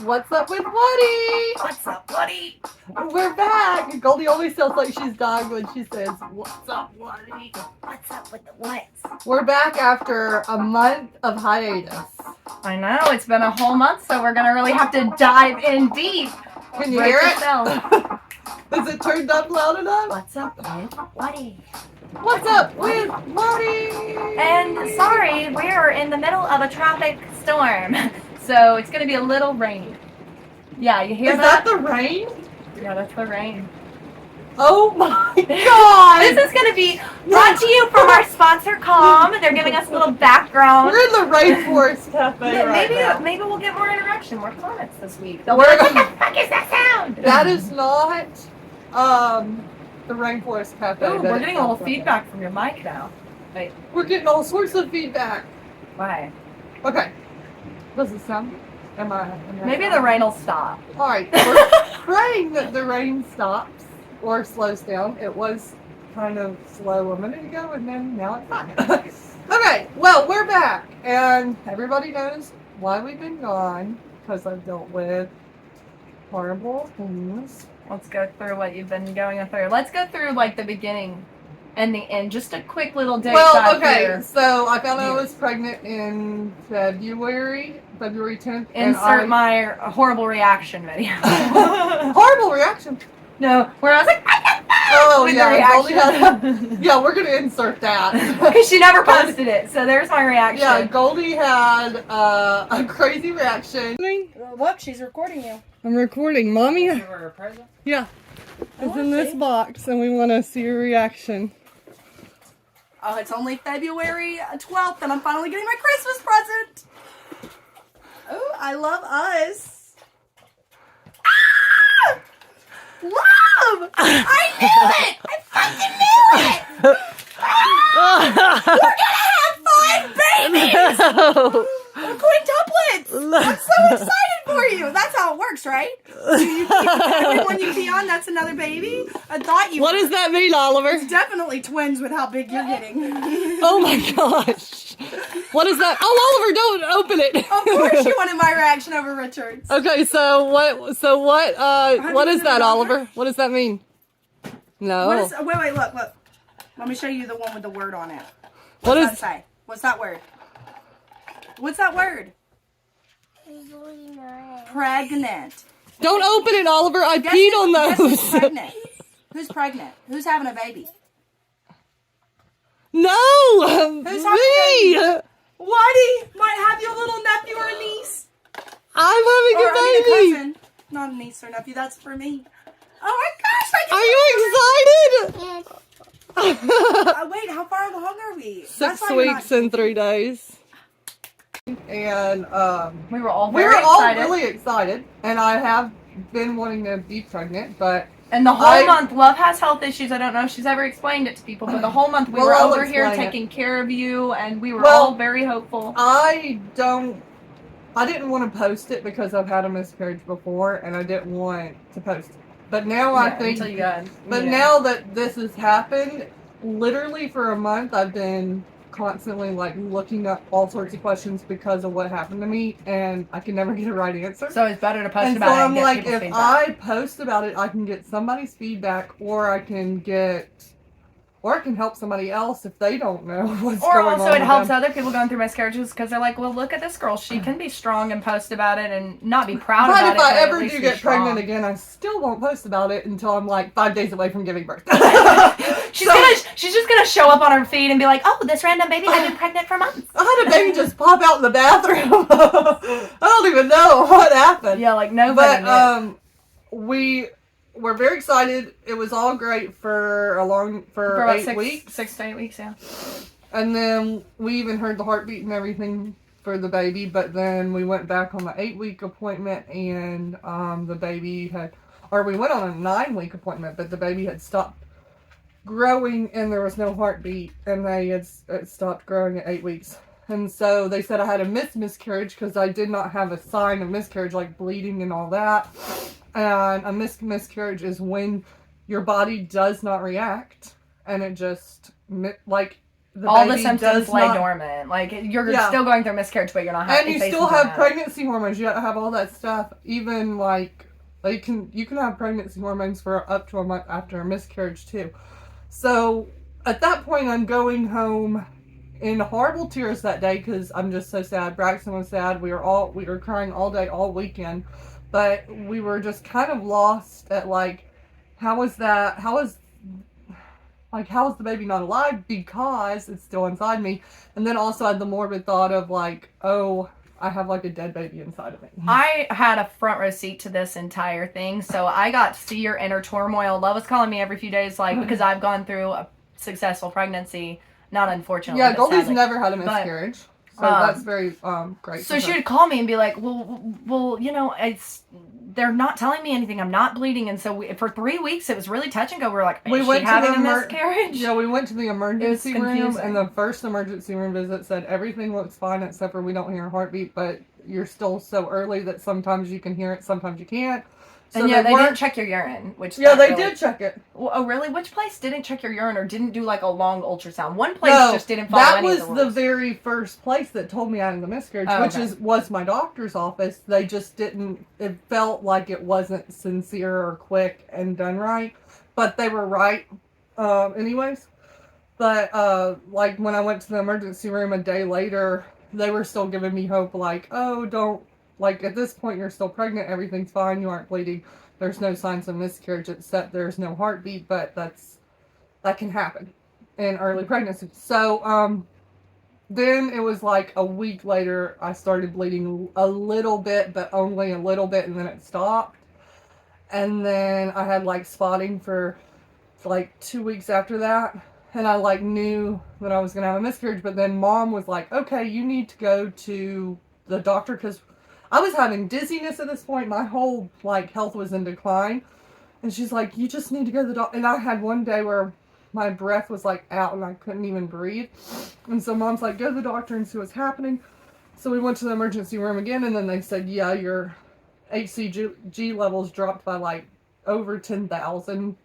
What's up with Whatty? What's up, Whatty? We're back. Goldie always sounds like she's dying when she says, "What's up, Whatty?" What's up with the what? We're back after a month of hiatus. I know, it's been a whole month, so we're going to really have to dive in deep. Can you hear it? Is it turned up loud enough? What's up with Whatty? What's up with Whatty? And sorry, we are in the middle of a traffic storm, so it's going to be a little rainy. Yeah, you hear that? Is that the rain? Yeah, that's the rain. Oh my God! This is going to be brought to you from our sponsor, Calm. They're giving us a little background. We're in the Rainforest Cafe right now. Maybe we'll get more interaction, more comments this week. They'll be like, what the fuck is that sound? That is not the Rainforest Cafe. Ooh, we're getting a little feedback from your mic now. Wait. We're getting all sorts of feedback. Why? Okay. Does it sound? Am I Maybe the rain will stop. Alright, we're praying that the rain stops or slows down. It was kind of slow a minute ago and then now it's fine. Okay, well, we're back. And everybody knows why we've been gone. Because I've dealt with horrible things. Let's go through what you've been going through. Let's go through like the beginning and the end. Just a quick little dig Well, back okay, here. so I found out I was pregnant in February 10th. Insert my horrible reaction video. Horrible reaction. No, where I was like, Oh, with yeah, the reaction. yeah, we're going to insert that. Because she never posted it, so there's my reaction. Yeah, Goldie had a crazy reaction. Look, she's recording you. I'm recording. Mommy? Give her a present? Yeah. It's in this box, and we want to see your reaction. Oh, it's only February 12th, and I'm finally getting my Christmas present. Oh, I love us. Ah! Love! I knew it! I fucking knew it! Ah! We're gonna have 5 babies! Quintuplets! I'm so excited for you! That's how it works, right? Everyone you pee on, that's another baby? I thought you What does that mean, Oliver? It's definitely twins with how big you're getting. Oh my gosh. What is that? Oh, Oliver, don't open it. Of course you wanted my reaction over Richard's. Okay, so what is that, Oliver? What does that mean? No. Wait, look. Let me show you the one with the word on it. What What's is that say? What's that word? What's that word? Pregnant. Don't open it, Oliver. I Guess peed on Guess who's those. pregnant? Who's pregnant? Who's having a baby? No! Who's Me! Whatty might have you a little nephew or a niece. I'm having Or, a baby! cousin. Not a niece or nephew, that's for me. Oh my gosh! Are you excited? Wait, how far along are we? 6 weeks and 3 days. And We were all we very were all excited. really excited, and I have been wanting to be pregnant, but And the whole month, Love has health issues. I don't know if she's ever explained it to people, but the whole month we were I'll over here explain it. taking care of you, and we were all very hopeful. I didn't want to post it because I've had a miscarriage before, and I didn't want to post it. But now I think, until you got, now that this has happened, literally for a month, I've been constantly like looking up all sorts of questions because of what happened to me, and I can never get a right answer. So it's better to post And about so it and I'm get like, people's if feedback. I post about it, I can get somebody's feedback, or I can help somebody else if they don't know what's Or going on. also it with helps them. other people going through miscarriages because they're like, well, look at this girl. She can be strong and post about it and not be proud But about if it. I but at ever least do be get strong. pregnant again, I still won't post about it until I'm like 5 days away from giving birth. She's just gonna show up on her feed and be like, oh, this random baby has been pregnant for months. I had a baby just pop out in the bathroom. I don't even know what happened. Yeah, like nobody But we were very excited. It was all great for about 8 weeks. 6 to 8 weeks, yeah. And then we even heard the heartbeat and everything for the baby, but then we went back on the 8-week appointment, and the baby we went on a 9-week appointment, but the baby had stopped growing and there was no heartbeat, and it stopped growing at 8 weeks. And so they said I had a miscarriage because I did not have a sign of miscarriage, like bleeding and all that. And a miscarriage is when your body does not react, and it just, like, all the baby symptoms does lay not, dormant. Like, you're Yeah. still going through miscarriage, but you're not and you facing still have dramatic. pregnancy hormones. You have all that stuff. Even like you can have pregnancy hormones for up to a month after a miscarriage too. So at that point, I'm going home in horrible tears that day because I'm just so sad. Braxton was sad. We were crying all day, all weekend, but we were just kind of lost at like, how is that? How is the baby not alive? Because it's still inside me. And then also I had the morbid thought of like, oh, I have like a dead baby inside of me. I had a front row seat to this entire thing, so I got to see your inner turmoil. Love was calling me every few days, like, because I've gone through a successful pregnancy. Not unfortunately. Yeah, but Goldie's sadly. never had a miscarriage. So that's very great. So she would call me and be like, well, you know, they're not telling me anything. I'm not bleeding. And so for 3 weeks, it was really touch and go. We were like, is she having a miscarriage? Yeah, we went to the emergency room, confusing. and the first emergency room visit said everything looks fine except for we don't hear a heartbeat, but you're still so early that sometimes you can hear it, sometimes you can't. So and yeah, they didn't check your urine, which they did check it. Oh, really? Which place didn't check your urine or didn't do like a long ultrasound? One place just didn't follow any of the rules. That was the very first place that told me I had the miscarriage, was my doctor's office. They just didn't. It felt like it wasn't sincere or quick and done right, but they were right, anyways. But like when I went to the emergency room a day later, they were still giving me hope. Like, oh, don't. Like, at this point, you're still pregnant. Everything's fine. You aren't bleeding. There's no signs of miscarriage except there's no heartbeat, but that can happen in early pregnancy. So, then it was like a week later, I started bleeding a little bit, but only a little bit, and then it stopped. And then I had, like, spotting for like 2 weeks after that. And I, like, knew that I was going to have a miscarriage, but then Mom was like, okay, you need to go to the doctor because I was having dizziness at this point. My whole, like, health was in decline. And she's like, you just need to go to the doctor. And I had one day where my breath was, like, out and I couldn't even breathe. And so Mom's like, go to the doctor and see what's happening. So we went to the emergency room again, and then they said, yeah, your HCG levels dropped by, like, over 10,000,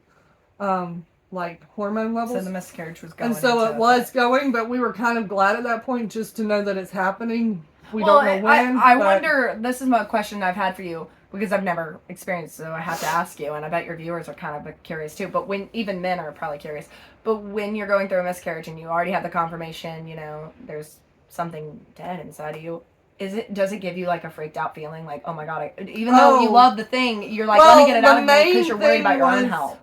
like, hormone levels. So the miscarriage was going. And so it was going, but we were kind of glad at that point just to know that it's happening. We don't know when. I wonder, this is my question I've had for you, because I've never experienced it, so I have to ask you, and I bet your viewers are kind of curious too, but even men are probably curious, but when you're going through a miscarriage and you already have the confirmation, you know, there's something dead inside of you, does it give you like a freaked out feeling, like, oh my god, even though you love the thing, you're like, let me get it out of me, because you're worried about your own health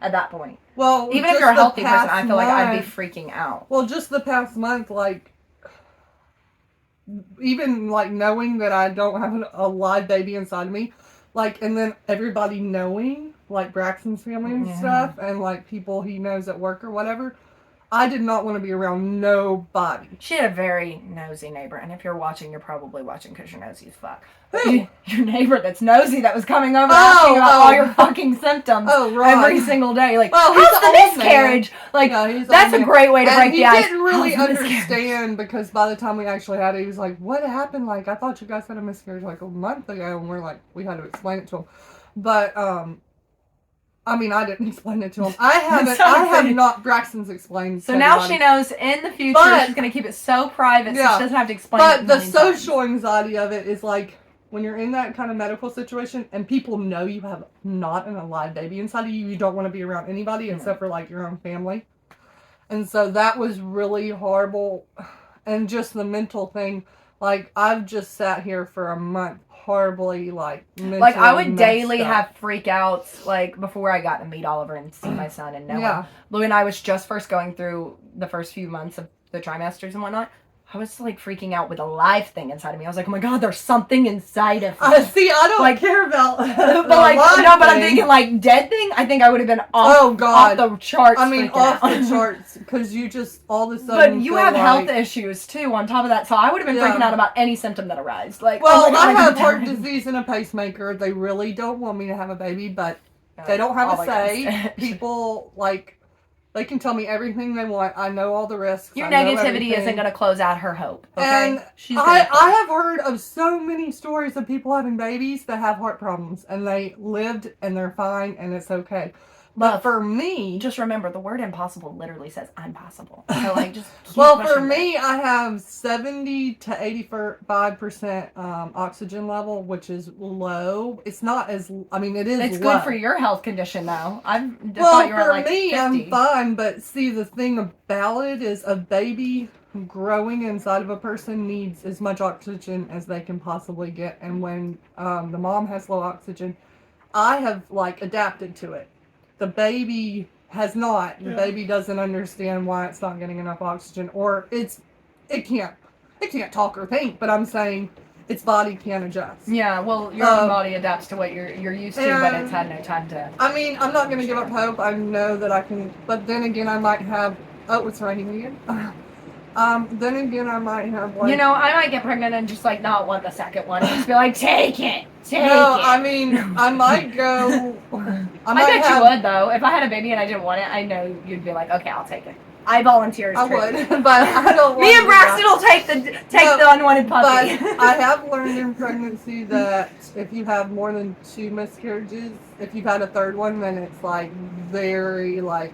at that point. Well, even if you're a healthy person, I feel like I'd be freaking out. Well, just the past month, like, even like knowing that I don't have a live baby inside of me, like, and then everybody knowing, like Braxton's family and stuff, and like people he knows at work or whatever, I did not want to be around nobody. She had a very nosy neighbor, and if you're watching, you're probably watching because you're nosy as fuck. Who? Your neighbor that's nosy that was coming over asking about all your fucking symptoms every single day. Like, how's the miscarriage? Like, that's a great way to break the ice. He didn't really understand because by the time we actually had it, he was like, what happened? Like, I thought you guys had a miscarriage like a month ago, and we're like, we had to explain it to him. But, I mean, I didn't explain it to him. I have not. Braxton's explained. So now she knows in the future she's going to keep it so private so she doesn't have to explain it. But the social anxiety of it is like, when you're in that kind of medical situation and people know you have not an alive baby inside of you, you don't want to be around anybody except for like your own family. And so that was really horrible. And just the mental thing, like, I've just sat here for a month horribly, like, mentally like, I would daily up. have freakouts, like, before I got to meet Oliver and see my son and Noah. Lou and I was just first going through the first few months of the trimesters and whatnot. I was, like, freaking out with a live thing inside of me. I was like, oh my god, there's something inside of me. See, I don't care about but like, no, but I'm thinking, like, dead thing, I think I would have been off the charts. I mean, off the charts, because you just, all of a sudden But you have health issues, too, on top of that, so I would have been freaking out about any symptom that arose. Like, well, I have heart disease and a pacemaker. They really don't want me to have a baby, but they don't have a say. People, like, they can tell me everything they want. I know all the risks. Your negativity isn't going to close out her hope. Okay? And I have heard of so many stories of people having babies that have heart problems. And they lived and they're fine and it's okay. But Love. for me, Just remember, the word impossible literally says I'm possible. So, like, just keep well, for pushing me, I have 70 to 85% oxygen level, which is low. It's not as, I mean, it is It's low. good for your health condition, though. I Well, thought you were for at, like, me, 50. I'm fine, but see, the thing about it is a baby growing inside of a person needs as much oxygen as they can possibly get. And when the mom has low oxygen, I have, like, adapted to it. The baby has not. The baby doesn't understand why it's not getting enough oxygen, or it can't talk or think, but I'm saying its body can't adjust. Yeah, well, your own body adapts to what you're used to, but it's had no time to. I mean, I'm not going to give up hope. I know that I can, but then again, I might have. Oh, it's raining again. Then again, I might have like. You know, I might get pregnant and just like not want the second one and just be like, take it. No, I mean, I might go. I bet you would though. If I had a baby and I didn't want it, I know you'd be like, okay, I'll take it. I volunteer. I would, but I don't. Me and Braxton will take the unwanted puppy. But I have learned in pregnancy that if you have more than 2 miscarriages, if you've had a third one, then it's like very like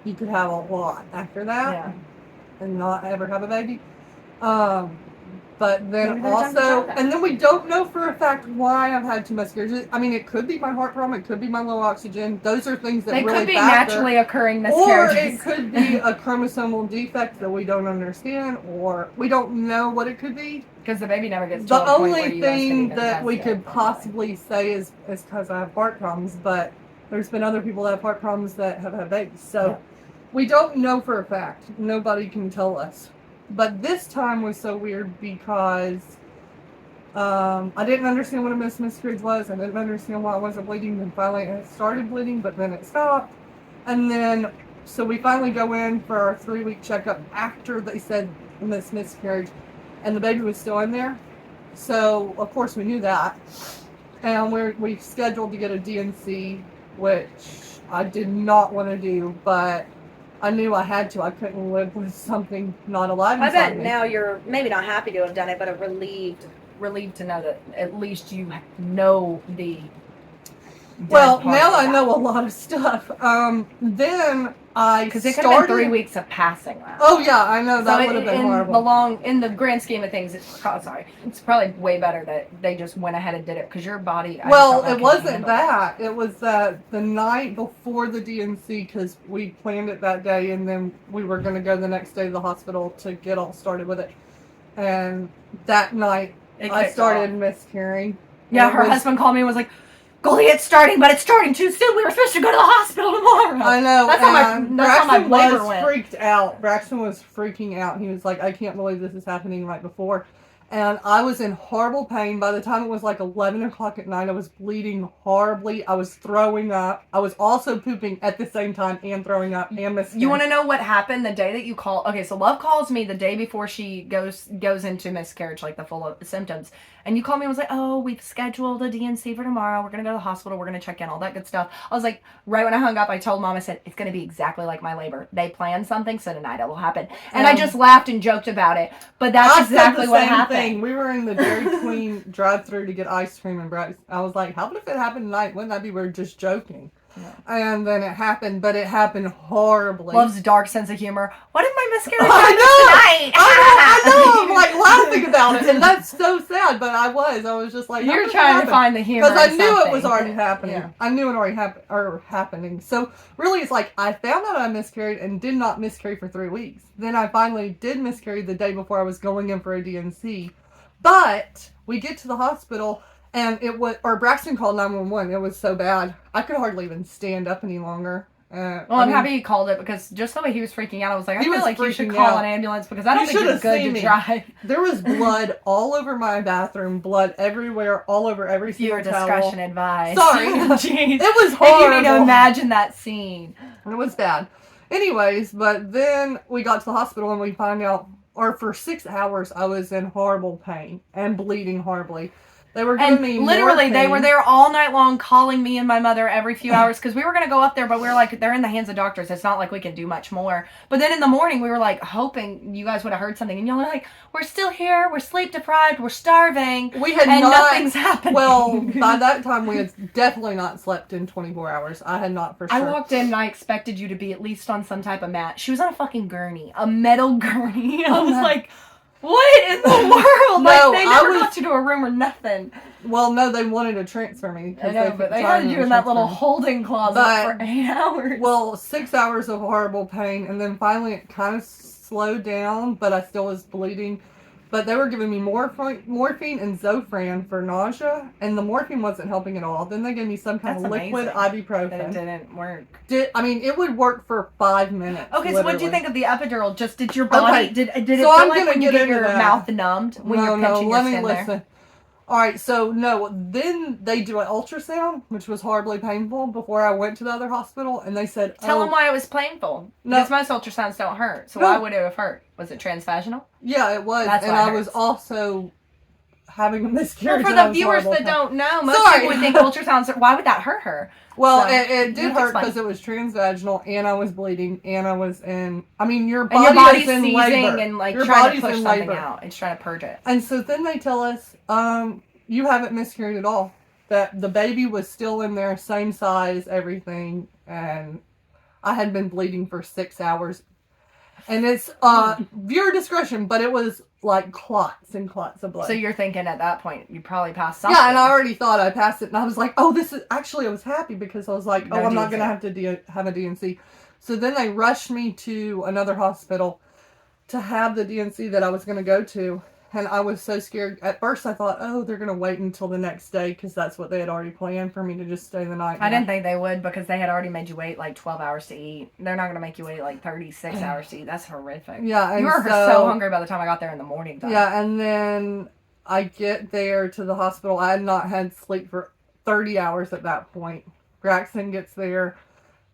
you could have a lot after that and not ever have a baby. But then also, and then we don't know for a fact why I've had 2 miscarriages. I mean, it could be my heart problem. It could be my low oxygen. Those are things that they really could be factor. naturally occurring miscarriages. Or it could be a chromosomal defect that we don't understand, or we don't know what it could be. Because the baby never gets to the a point where only you thing guys can that we could possibly say is because I have heart problems, but there's been other people that have heart problems that have had babies. So we don't know for a fact. Nobody can tell us. But this time was so weird because I didn't understand what a miscarriage was. I didn't understand why I wasn't bleeding. Then finally it started bleeding, but then it stopped. And then, so we finally go in for our 3-week checkup after they said miscarriage. And the baby was still in there. So, of course, we knew that. And we scheduled to get a DNC, which I did not want to do, but I knew I had to. I couldn't live with something not alive inside I bet me. now you're maybe not happy to have done it, but relieved to know that at least you know the. Well, now I know a lot of stuff. Then because it could have been 3 weeks of passing that. Oh yeah, I know that would have been horrible. In the grand scheme of things, it's probably way better that they just went ahead and did it because your body. Well, it wasn't that. It was the night before the DNC because we planned it that day, and then we were going to go the next day to the hospital to get all started with it. And that night, I started miscarrying. Yeah, her husband called me and was like, Goldie, it's starting, but it's starting too soon. We were supposed to go to the hospital tomorrow. I know. That's how my labor went. Freaked out. Braxton was freaking out. He was like, I can't believe this is happening right before. And I was in horrible pain. By the time it was like 11 o'clock at night, I was bleeding horribly. I was throwing up. I was also pooping at the same time and throwing up and miscarrying. You want to know what happened the day that you call? Okay, so Love calls me the day before she goes into miscarriage, like the full symptoms. And you called me and was like, oh, we've scheduled a DNC for tomorrow. We're going to go to the hospital. We're going to check in, all that good stuff. I was like, right when I hung up, I told Mom, I said, it's going to be exactly like my labor. They planned something, so tonight it will happen. And I just laughed and joked about it. But that's exactly what happened. We were in the Dairy Queen drive-thru to get ice cream, and I was like, how about if it happened tonight? Wouldn't that be weird? Just joking. Yeah. And then it happened, but it happened horribly. Love's dark sense of humor. What if my miscarriage happens tonight? I know. I'm like laughing about it, and that's so sad. But I was just like, you're trying to find the humor because I knew it was already happening. Yeah. I knew it already happening. So really, it's like I found out I miscarried and did not miscarry for 3 weeks. Then I finally did miscarry the day before I was going in for a DNC. But we get to the hospital. And Braxton called 911. It was so bad. I could hardly even stand up any longer. I'm happy he called it because just the way he was freaking out, I was like, I feel like you should call an ambulance because I don't think you're good to drive. There was blood all over my bathroom, blood everywhere, all over every single towel. Viewer discretion advised. Sorry. Jeez. It was horrible. You need to imagine that scene. It was bad. Anyways, but then we got to the hospital and we found out, or for 6 hours, I was in horrible pain and bleeding horribly. They were giving me literally, they were morphine. there all night long calling me and my mother every few hours because we were going to go up there, but we were like, they're in the hands of doctors. It's not like we can do much more. But then in the morning, we were like hoping you guys would have heard something. And y'all were like, we're still here. We're sleep deprived. We're starving. We had and not. Nothing's happening. Well, by that time, we had definitely not slept in 24 hours. I had not for sure. I walked in and I expected you to be at least on some type of mat. She was on a fucking gurney. A metal gurney. I was like... What in the world? No, like, they never got you to a room or nothing. Well, no, they wanted to transfer me. I know, but they had you in that little holding closet for 8 hours. Well, 6 hours of horrible pain, and then finally it kind of slowed down, but I still was bleeding. But they were giving me morphine and Zofran for nausea, and the morphine wasn't helping at all. Then they gave me some kind of liquid ibuprofen. That it didn't work. It would work for 5 minutes. Okay, literally. so what did you think of the epidural? Just did your body did it feel I'm like when you get your mouth numbed when you're pinching your skin listen. there? All right, so no, then they do an ultrasound, which was horribly painful before I went to the other hospital, and they said, Tell them why it was painful. No. Because most ultrasounds don't hurt, so why would it have hurt? Was it transvaginal? Yeah, it was, That's and I was also having a miscarriage. Well, for the viewers that don't know, most people would think ultrasounds, why would that hurt her? Well, it did hurt because it was transvaginal, and I was bleeding, and I was in. I mean, your body's is in seizing labor. and like your trying to push something out. It's trying to purge it. And so then they tell us, you haven't miscarried at all. That the baby was still in there, same size, everything, and I had been bleeding for 6 hours. And it's viewer discretion, but it was like clots and clots of blood. So you're thinking at that point you probably passed something. Yeah, and I already thought I passed it, and I was like, "Oh, this is actually." I was happy because I was like, "Oh, I'm not gonna have to have a DNC." So then they rushed me to another hospital to have the DNC that I was gonna go to, and I was so scared. At first, I thought, "Oh, they're gonna wait until the next day because that's what they had already planned for me to just stay the night." I didn't think they would because they had already made you wait like 12 hours to eat. They're not gonna make you wait like 36 hours to eat. That's horrific. Yeah, and you were so hungry by the time I got there in the morning. Though. Yeah, and then I get there to the hospital. I had not had sleep for 30 hours at that point. Braxton gets there.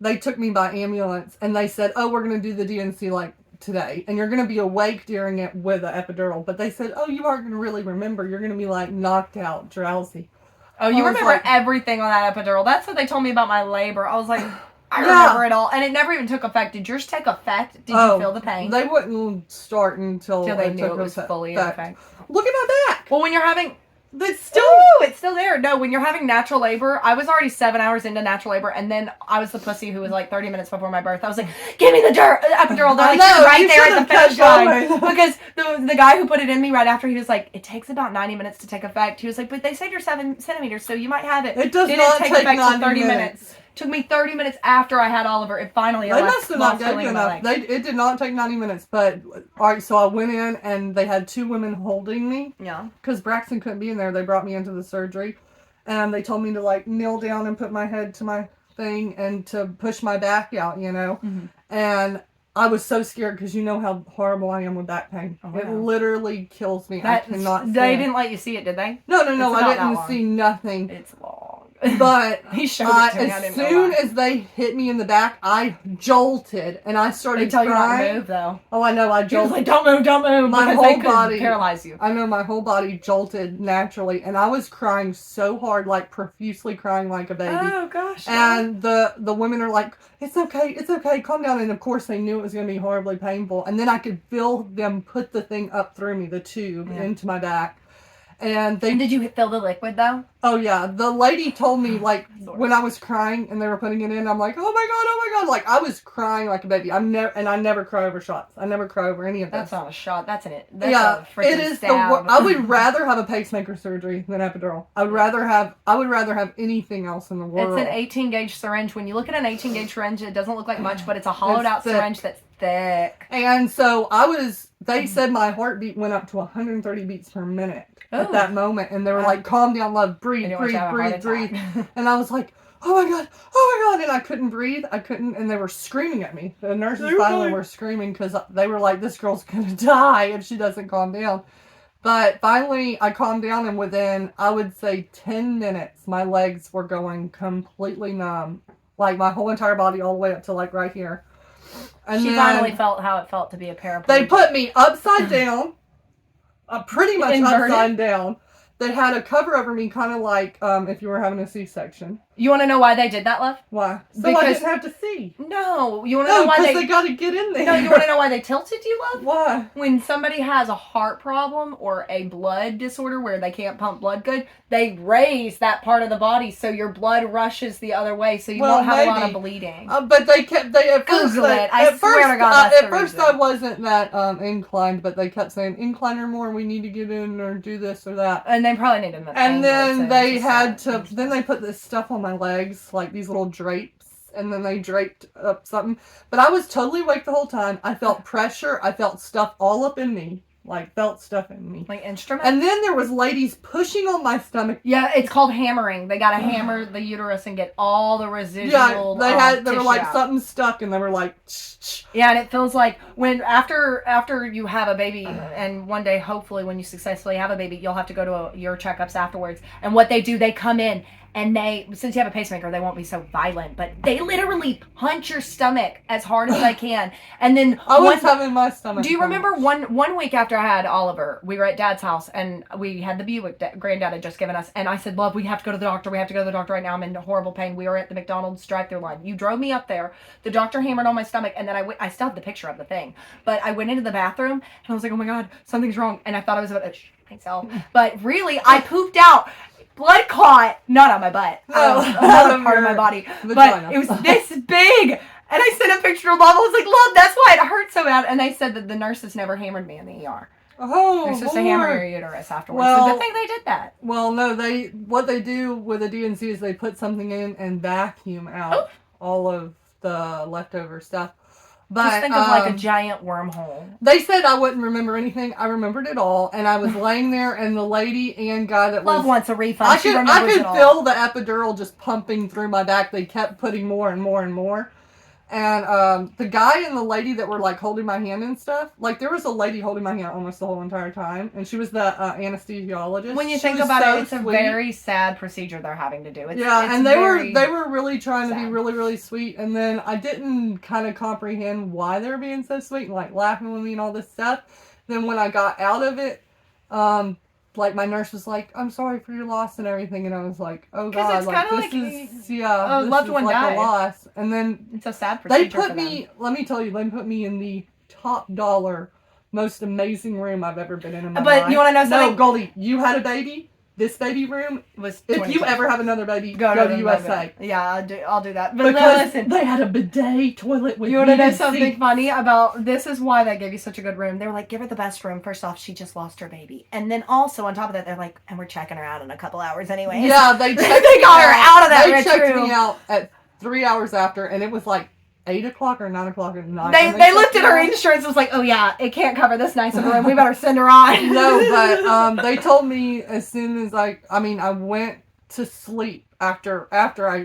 They took me by ambulance, and they said, "Oh, we're gonna do the DNC like today, and you're going to be awake during it with an epidural." But they said, "Oh, you aren't going to really remember. You're going to be like knocked out, drowsy." Oh, you remember everything on that epidural. That's what they told me about my labor. I was like, I remember it all. And it never even took effect. Did yours take effect? Did you feel the pain? They wouldn't start until they knew it was fully in effect. Look at my back. Well, when you're having... It's still... Ooh, it's still there. No, when you're having natural labor, I was already 7 hours into natural labor, and then I was the pussy who was like 30 minutes before my birth. I was like, give me the epidural. They're like, right there at the finish line. Because the guy who put it in me right after, he was like, it takes about 90 minutes to take effect. He was like, but they said you're 7 centimeters, so you might have it. It does not take effect 30 minutes. Took me 30 minutes after I had Oliver. It finally They must have not gave you enough. It did not take 90 minutes, but alright, so I went in and they had 2 women holding me. Yeah. Because Braxton couldn't be in there. They brought me into the surgery and they told me to like kneel down and put my head to my thing and to push my back out, you know. Mm-hmm. And I was so scared because you know how horrible I am with back pain. Oh, it literally kills me. I cannot stand. They didn't let you see it, did they? No, I didn't see nothing. It's long. But he showed it to me. As soon as they hit me in the back, I jolted and I started crying. They tell you not to move, though. Oh, I know. I jolted. Like, don't move. My whole body paralyze you. I know my whole body jolted naturally, and I was crying so hard, like profusely crying like a baby. Oh gosh. And the women are like, it's okay, calm down. And of course, they knew it was going to be horribly painful. And then I could feel them put the thing up through me, the tube, into my back. And did you feel the liquid though? Oh yeah, the lady told me like when I was crying and they were putting it in, I'm like, oh my god, like I was crying like a baby. I never cry over shots. I never cry over any of this. That's not a shot. That's it is stab. I would rather have a pacemaker surgery than epidural. I would rather have anything else in the world. It's an 18 gauge syringe. When you look at an 18 gauge syringe, it doesn't look like much, but it's a hollowed out syringe that's thick. And so they said my heartbeat went up to 130 beats per minute. At that moment, and they were like, calm down, love, breathe. And I was like, oh my god, and I couldn't breathe, and they were screaming at me. The nurses finally were screaming because they were like, this girl's gonna die if she doesn't calm down. But finally, I calmed down, and within, I would say 10 minutes, my legs were going completely numb. Like, my whole entire body all the way up to, like, right here. And she finally felt how it felt to be a paraplegic. They put me upside down. Pretty much upside down. they had a cover over me, kind of like if you were having a C-section. You want to know why they did that, love? Why? So Because I didn't have to see. No, you want to know why because they got to get in there. No, you want to know why they tilted you, love? Why? When somebody has a heart problem or a blood disorder where they can't pump blood good, they raise that part of the body so your blood rushes the other way, so you won't have a lot of bleeding. But at first, Google it. I swear to God, that's at the first reason. I wasn't that inclined, but they kept saying incline her more. We need to get in or do this or that. And they probably need to. And then they had to. Then they put this stuff on my legs, like these little drapes, and then they draped up something. But I was totally awake the whole time. I felt pressure. I felt stuff all up in me. Like, felt stuff in me. Like instruments? And then there was ladies pushing on my stomach. Yeah, it's called hammering. They gotta hammer the uterus and get all the residual they were like, out. something stuck, and they were like, shh. Yeah, and it feels like when after you have a baby, and one day, hopefully, when you successfully have a baby, you'll have to go to your checkups afterwards. And what they do, they come in, and since you have a pacemaker, they won't be so violent, but they literally punch your stomach as hard as they can. And then I was having my stomach. Do you remember one week after I had Oliver, we were at Dad's house, and we had the Buick that Granddad had just given us, and I said, love, we have to go to the doctor. We have to go to the doctor right now. I'm in horrible pain. We were at the McDonald's drive-thru line. You drove me up there. The doctor hammered on my stomach, and then I still have the picture of the thing, but I went into the bathroom, and I was like, oh my God, something's wrong. And I thought I was about to shit myself, but really, I pooped out. Blood clot, not on my butt. Another part of my body. Vagina. But it was this big. And I sent a picture of Love. I was like, Love, that's why it hurt so bad. And they said that the nurses never hammered me in the ER. Oh, they're supposed to hammer your uterus afterwards. Well, so good thing they did that. Well, no, what they do with a DNC is they put something in and vacuum out all of the leftover stuff. But, just think of like a giant wormhole. They said I wouldn't remember anything. I remembered it all, and I was laying there, and the lady and guy that Love wants a refund. I could feel the epidural just pumping through my back. They kept putting more and more and more. And the guy and the lady that were like holding my hand and stuff, like there was a lady holding my hand almost the whole entire time, and she was the anesthesiologist. When you think about it, it's a very sad procedure they're having to do. And they were really trying to be really, really sweet. And then I didn't kind of comprehend why they were being so sweet and like laughing with me and all this stuff. Then when I got out of it, like my nurse was like, "I'm sorry for your loss and everything," and I was like, "Oh God, like this is a loved one died. A loss." And then it's a sad procedure. They put me. Let me tell you, they put me in the top dollar, most amazing room I've ever been in my life. But you want to know something? No, Goldie, you had a baby. This baby room was. If you ever have another baby, go to USA. Yeah, I'll do that. But because listen, they had a bidet toilet with. You want to know something funny about this? Is why they gave you such a good room. They were like, give her the best room. First off, she just lost her baby, and then also on top of that, they're like, and we're checking her out in a couple hours anyway. Yeah, they got her out of that. They checked me out at 3 hours after, and it was like 8 o'clock or 9 o'clock at night. They looked at her insurance and was like, oh yeah, it can't cover this nice of a room. We better send her on. No, but they told me as soon as I went to sleep after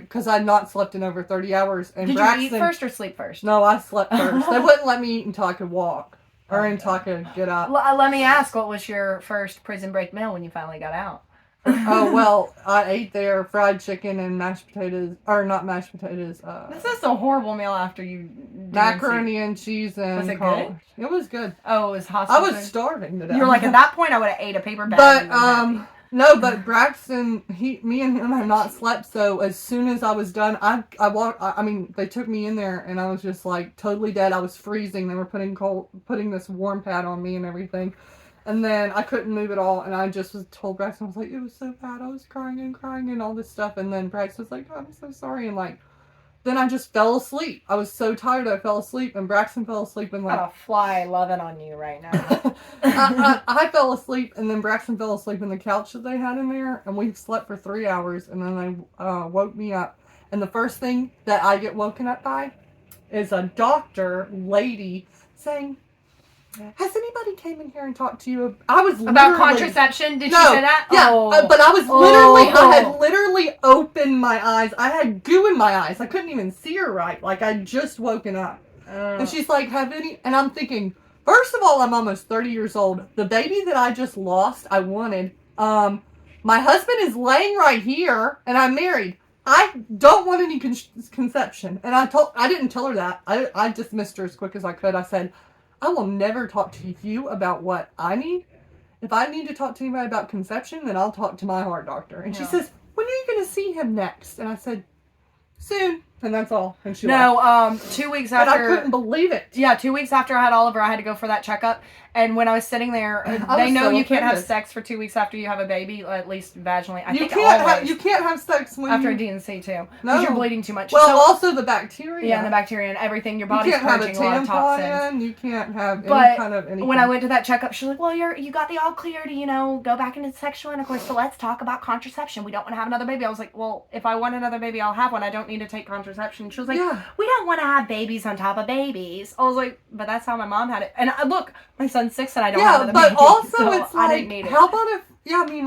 because I'd not slept in over 30 hours. And Did you eat first or sleep first? No, I slept first. They wouldn't let me eat until I could walk or until I could get up. Let me ask, what was your first prison break meal when you finally got out? Oh, well, I ate their fried chicken and mashed potatoes, or not mashed potatoes. This is a horrible meal after you... Macaroni and cheese and... Was it good? It was good. Oh, it was hospital. I was starving to death. You were like, at that point, I would have ate a paper bag. But, no, but Braxton, me and him have not slept, so as soon as I was done, they took me in there, and I was just, like, totally dead. I was freezing. They were putting this warm pad on me and everything. And then I couldn't move at all, and I just told Braxton, I was like, it was so bad, I was crying and all this stuff, and then Braxton was like, oh, I'm so sorry, and like, then I just fell asleep. I was so tired, I fell asleep, and Braxton fell asleep, and like... Got a fly loving on you right now. I fell asleep, and then Braxton fell asleep in the couch that they had in there, and we slept for 3 hours, and then they woke me up, and the first thing that I get woken up by is a doctor lady saying... Has anybody came in here and talked to you? I was about contraception? Did she say that? Yeah, but I was I had literally opened my eyes. I had goo in my eyes. I couldn't even see her right. Like, I'd just woken up. And she's like, and I'm thinking, first of all, I'm almost 30 years old. The baby that I just lost, I wanted. My husband is laying right here, and I'm married. I don't want any conception. And I didn't tell her that. I dismissed her as quick as I could. I said, I will never talk to you about what I need. if I need to talk to anybody about conception, then I'll talk to my heart doctor. And she Yeah. says, when are you going to see him next? And I said, soon. And that's all. And she left. No, 2 weeks But after. I couldn't believe it. Yeah, 2 weeks after I had Oliver, I had to go for that checkup. And when I was sitting there, they know you can't have sex for 2 weeks after you have a baby, at least vaginally. You can't have sex when after a D&C too. No. Because you're bleeding too much. Well, also the bacteria. Yeah, and the bacteria and everything. Your body's purging a lot of toxins. In. You can't have any kind of anything. When I went to that checkup, she's like, well, you got the all clear to, go back into sexual intercourse, so let's talk about contraception. We don't want to have another baby. I was like, well, if I want another baby, I'll have one. I don't need to take contraception. She was like, we don't want to have babies on top of babies. I was like, but that's how my mom had it. And look, my son's 6 and I don't have another baby. But also so it's I like, didn't need it. how about if,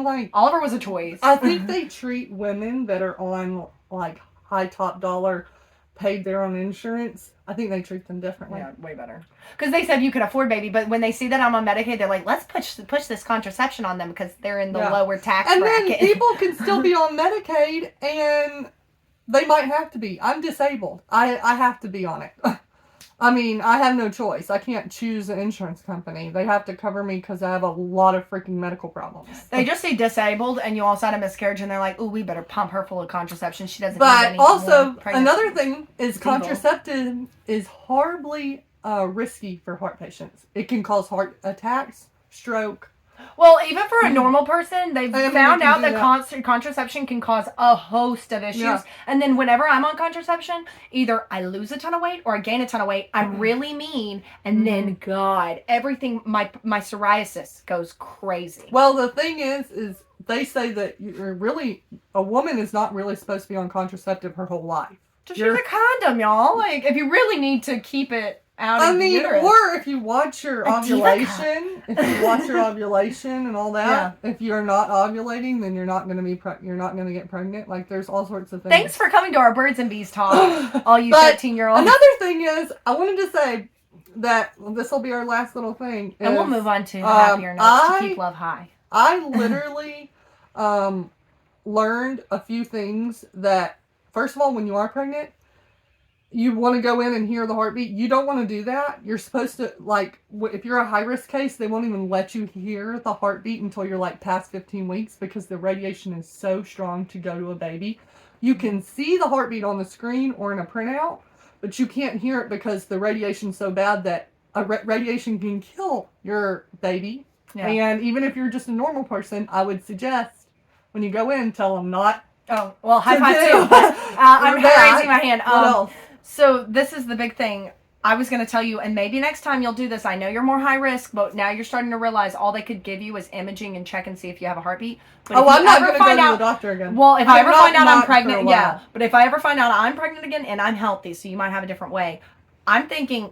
like... Oliver was a choice. I think they treat women that are on, like, high top dollar, paid their own insurance. I think they treat them differently. Yeah, way better. Because they said you could afford baby, but when they see that I'm on Medicaid, they're like, let's push this contraception on them because they're in the lower tax bracket. And then people can still be on Medicaid, and they might have to be. I'm disabled. I have to be on it. I mean, I have no choice. I can't choose an insurance company. They have to cover me because I have a lot of freaking medical problems. They just say disabled, and you also had a miscarriage, and they're like, "Ooh, we better pump her full of contraception. She doesn't." But need any also, more another thing is contraceptive is horribly risky for heart patients. It can cause heart attacks, stroke. Well, even for a normal person, they've found out that contraception can cause a host of issues. Yeah. And then whenever I'm on contraception, either I lose a ton of weight or I gain a ton of weight. I'm really mean. And then, God, everything, my psoriasis goes crazy. Well, the thing is they say that a woman is not really supposed to be on contraceptive her whole life. Just use a condom, y'all. Like, if you really need to keep it out of the uterus. Or if you watch your ovulation, and all that, if you're not ovulating, then you're not going to get pregnant. Like, there's all sorts of things. Thanks for coming to our Birds and Bees talk, all you 13-year-olds. Another thing is, I wanted to say that this will be our last little thing. And we'll move on to the happier notes to keep love high. I literally learned a few things that, first of all, when you are pregnant, you want to go in and hear the heartbeat. You don't want to do that. You're supposed to, like, if you're a high-risk case, they won't even let you hear the heartbeat until you're, like, past 15 weeks because the radiation is so strong to go to a baby. You can see the heartbeat on the screen or in a printout, but you can't hear it because the radiation's so bad that radiation can kill your baby. Yeah. And even if you're just a normal person, I would suggest when you go in, tell them not. Oh, well, high five too. I'm raising my hand. What else? So this is the big thing. I was going to tell you, and maybe next time you'll do this. I know you're more high risk, but now you're starting to realize all they could give you is imaging and check and see if you have a heartbeat. But I'm not going to go to the doctor again. Well, if I ever find out I'm pregnant, but if I ever find out I'm pregnant again and I'm healthy, so you might have a different way. I'm thinking,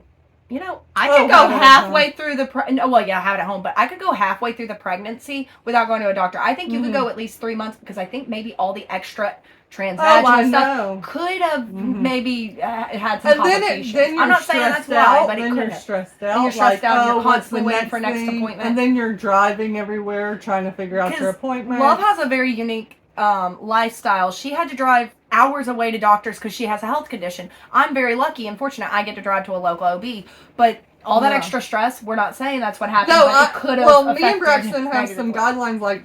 I could go halfway through the I have it at home, but I could go halfway through the pregnancy without going to a doctor. I think you could go at least 3 months because I think maybe all the extra transvaginal stuff could have maybe had some complications. Then I'm not saying that's why, but it could have. Stressed out. And you're stressed out. And you're constantly waiting for next appointment. And then you're driving everywhere trying to figure out your appointment. Love has a very unique lifestyle. She had to drive hours away to doctors because she has a health condition. I'm very lucky and fortunate. I get to drive to a local OB, but all that extra stress, we're not saying that's what happened, but it could have Well, me and Braxton have some guidelines, like,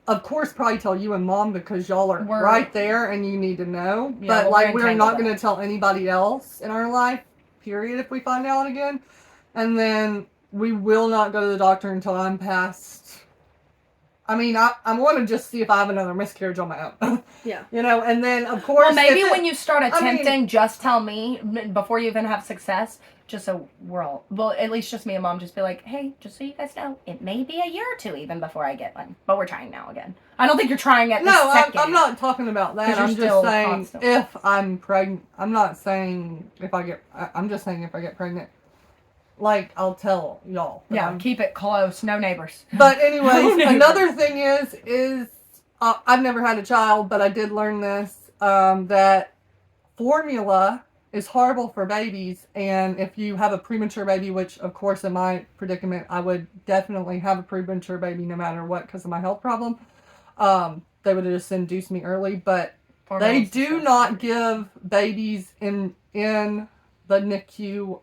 of course, probably tell you and Mom because y'all are right there and you need to know. Yeah, but, like, we're not going to tell anybody else in our life, period, if we find out again. And then we will not go to the doctor until I'm past... I mean, I want to just see if I have another miscarriage on my own. Yeah. And then, of course... Well, maybe when you start attempting, just tell me before you even have success, just so we're all... Well, at least just me and Mom just be like, hey, just so you guys know, it may be a year or two even before I get one. But we're trying now again. I don't think you're trying at this second. I'm not talking about that. I'm just saying if I'm pregnant. I'm not saying if I get... I'm just saying if I get pregnant. Like, I'll tell y'all. Yeah, keep it close. No neighbors. But anyways, another thing is I've never had a child, but I did learn this, that formula is horrible for babies. And if you have a premature baby, which, of course, in my predicament, I would definitely have a premature baby no matter what because of my health problem. They would have just induced me early. But they do not give babies in the NICU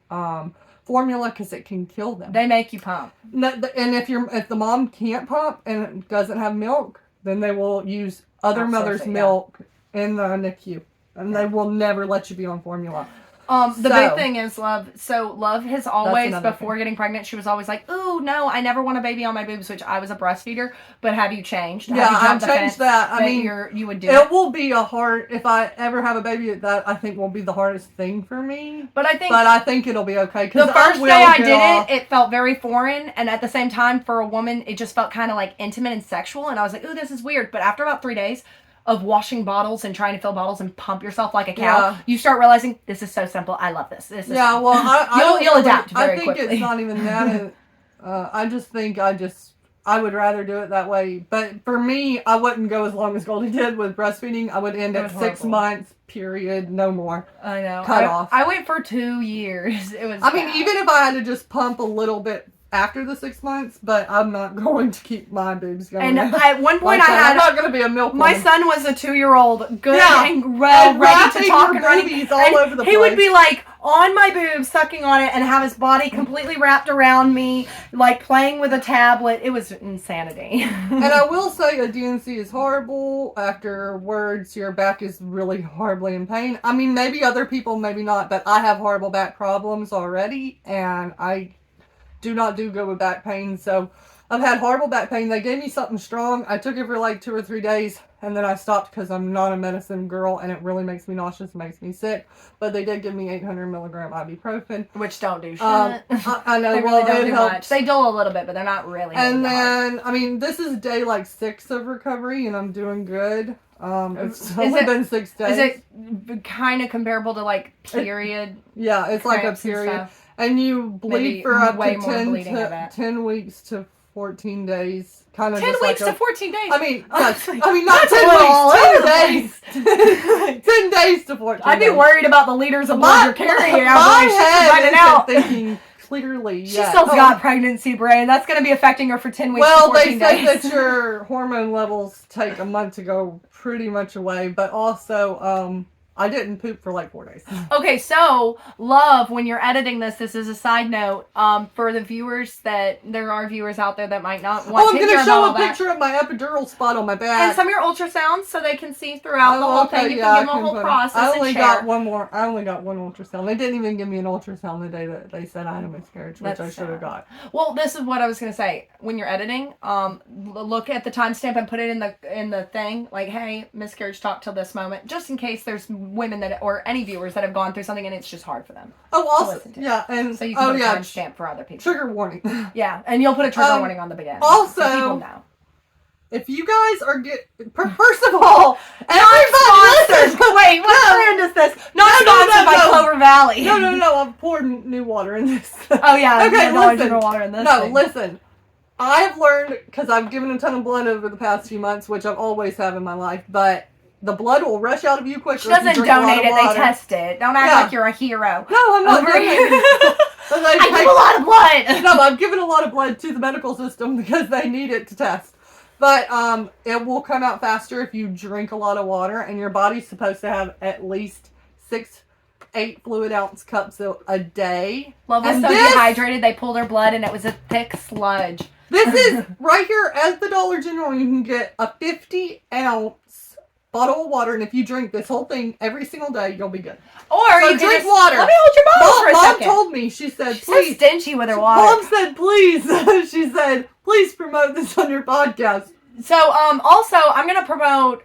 formula because it can kill them. They make you pump. And if the mom can't pump and doesn't have milk, then they will use other mother's milk in the NICU, and they will never let you be on formula. The big thing is Love. So Love has always, before getting pregnant, she was always like, "Ooh, no, I never want a baby on my boobs," which I was a breastfeeder. But have you changed? Yeah, I've changed that. I mean, you would do it will be if I ever have a baby, that I think will be the hardest thing for me. But I think it'll be okay. The first day I did it felt very foreign, and at the same time, for a woman, it just felt kind of like intimate and sexual, and I was like, "Ooh, this is weird." But after about 3 days of washing bottles and trying to fill bottles and pump yourself like a cow, you start realizing this is so simple. I love this. This is well, you'll adapt very quickly. I think it's not even that. I just think I would rather do it that way. But for me, I wouldn't go as long as Goldie did with breastfeeding. I would end at 6 months, period, no more. I know. Cut off. I went for 2 years. It was. I mean, even if I had to just pump a little bit after the 6 months, but I'm not going to keep my boobs going. And at one point I'm not going to be a milk My woman. son was a 2-year-old, good and ready to talk and running. All over the place. He would be like on my boobs, sucking on it, and have his body completely wrapped around me, like playing with a tablet. It was insanity. And I will say a DNC is horrible. Afterwards, your back is really horribly in pain. I mean, maybe other people, maybe not, but I have horrible back problems already, and I do not do good with back pain. So I've had horrible back pain. They gave me something strong. I took it for like 2 or 3 days, and then I stopped because I'm not a medicine girl, and it really makes me nauseous, makes me sick. But they did give me 800 milligram ibuprofen, which don't do shit. I know. They really don't do much. They dull a little bit, but they're not really. And then, I mean, this is day like 6 of recovery, and I'm doing good. It's only been 6 days. Is it kind of comparable to like period? Yeah, it's like a period. And you bleed for up to 10 weeks to 14 days. Kind of 10 weeks to 14 days? I mean, not 10 weeks, 10 days. 10 days to 14 I'd be days. worried about the liters of blood you're carrying out. My head isn't thinking clearly. She still got pregnancy brain. That's going to be affecting her for 10 weeks to 14 days. Well, they say that your hormone levels take a month to go pretty much away. But also, I didn't poop for like 4 days. Okay, so, Love, when you're editing this is a side note, for the viewers there are viewers out there that might not want to hear about I'm going to show a picture of my epidural spot on my back. And some of your ultrasounds so they can see throughout the whole thing. You can give them a whole process I only got one ultrasound. They didn't even give me an ultrasound the day that they said I had a miscarriage, which I should have got. Well, this is what I was going to say. When you're editing, look at the timestamp and put it in the thing. Like, hey, miscarriage talk till this moment. Just in case there's women or any viewers that have gone through something and it's just hard for them. Oh, also, yeah, and so you can put a timestamp for other people. Trigger warning. Yeah, and you'll put a trigger warning on the beginning. Also, so people know. If you guys are first of all, sponsored. Wait, what brand is this? Not sponsored by Clover Valley. No. I'm pouring new water in this. Oh yeah, okay. Listen. Water in this. No, listen. I've learned because I've given a ton of blood over the past few months, which I've always have in my life, but the blood will rush out of you quicker. She doesn't donate it, they test it. Don't act like you're a hero. No, I'm not doing it. I give a lot of blood. No, I've given a lot of blood to the medical system because they need it to test. But it will come out faster if you drink a lot of water, and your body's supposed to have at least 8 fluid ounce cups a day. Love was so dehydrated, they pulled her blood, and it was a thick sludge. This is right here at the Dollar General. You can get a 50 ounce bottle of water, and if you drink this whole thing every single day, you'll be good. Or so you drink water. Let me hold your bottle for a second. Mom told me, she said, She's please. So stingy with her water. Mom said, please. She said, please promote this on your podcast. So, also, I'm going to promote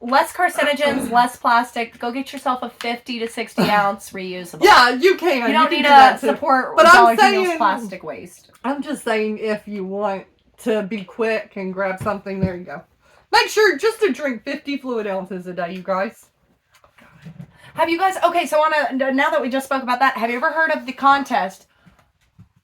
less carcinogens, less plastic. Go get yourself a 50 to 60 ounce reusable. Yeah, you can. You don't need to support Dollar General's plastic waste. I'm just saying, if you want to be quick and grab something, there you go. Make sure just to drink 50 fluid ounces a day, you guys. Have you guys... Okay, so now that we just spoke about that, have you ever heard of the contest,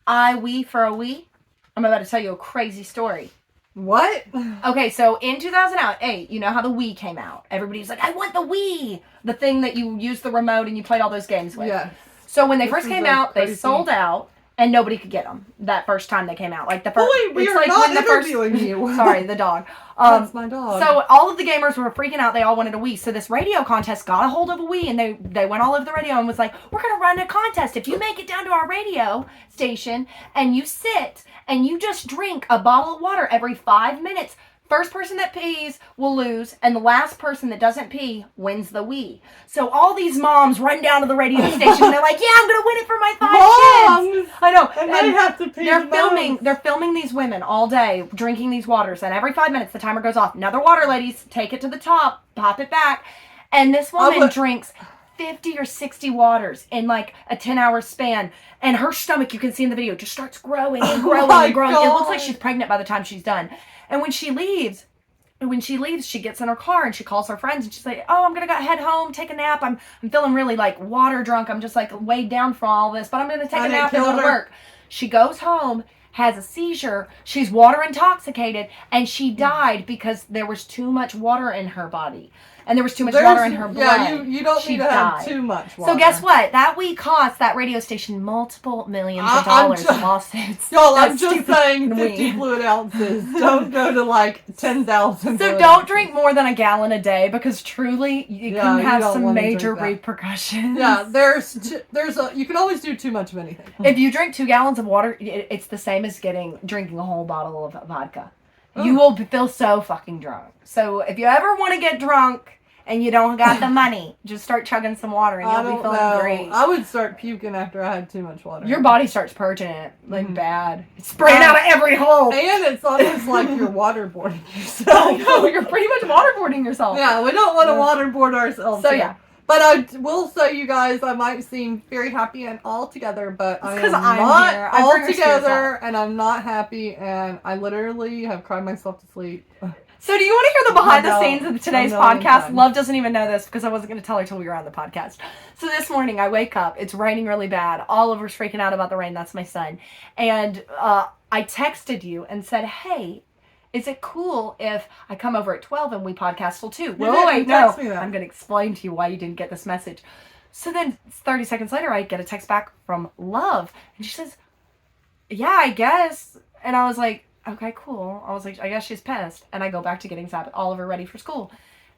I Wee for a Wee? I'm about to tell you a crazy story. What? Okay, so in 2008, you know how the Wii came out. Everybody's like, I want the Wii! The thing that you used the remote and you played all those games with. Yeah. So when they first came out, they sold out. and nobody could get them that first time they came out. Like the first, Boy, we are not interviewing you. Sorry, the dog. That's my dog. So all of the gamers were freaking out. They all wanted a Wii. So this radio contest got a hold of a Wii, and they went all over the radio and was like, we're going to run a contest. If you make it down to our radio station and you sit and you just drink a bottle of water every 5 minutes, first person that pees will lose, and the last person that doesn't pee wins the Wii. So all these moms run down to the radio station, and they're like, yeah, I'm going to win it for my 5 kids. I know. And they have to pee. They're filming these women all day drinking these waters, and every 5 minutes the timer goes off. Another water, ladies. Take it to the top. Pop it back. And this woman drinks 50 or 60 waters in like a 10-hour span. And her stomach, you can see in the video, just starts growing and growing and growing. God. It looks like she's pregnant by the time she's done. And when she leaves, she gets in her car and she calls her friends and she's like, oh, I'm going to head home, take a nap. I'm feeling really like water drunk. I'm just like weighed down from all this, but I'm going to take a nap and go to work. She goes home, has a seizure. She's water intoxicated, and she died because there was too much water in her body. And there was too much water in her blood. Yeah, you don't need to have too much water. So guess what? That week cost that radio station multiple millions of dollars in lawsuits. Y'all, I'm just saying 50 fluid ounces. Don't go to like 10,000. So don't drink more than a gallon a day, because truly you can have some major repercussions. Yeah, you can always do too much of anything. If you drink 2 gallons of water, it's the same as drinking a whole bottle of vodka. You will feel so fucking drunk. So if you ever want to get drunk and you don't got the money, just start chugging some water and you'll be feeling great. I would start puking after I had too much water. Your body starts purging it, like bad. It's spraying out of every hole. And it's almost like you're waterboarding yourself. No, you're pretty much waterboarding yourself. Yeah, we don't want to waterboard ourselves. So yeah. But I will say, you guys, I might seem very happy and all together, but I am not all together, and I'm not happy, and I literally have cried myself to sleep. So do you want to hear the behind the scenes of today's podcast? Love doesn't even know this because I wasn't going to tell her till we were on the podcast. So this morning I wake up. It's raining really bad. Oliver's freaking out about the rain. That's my son. And I texted you and said, hey, is it cool if I come over at 12 and we podcast till 2? Wait, no. I'm going to explain to you why you didn't get this message. So then 30 seconds later, I get a text back from Love. And she says, yeah, I guess. And I was like, okay, cool. I was like, I guess she's pissed. And I go back to getting Oliver ready for school.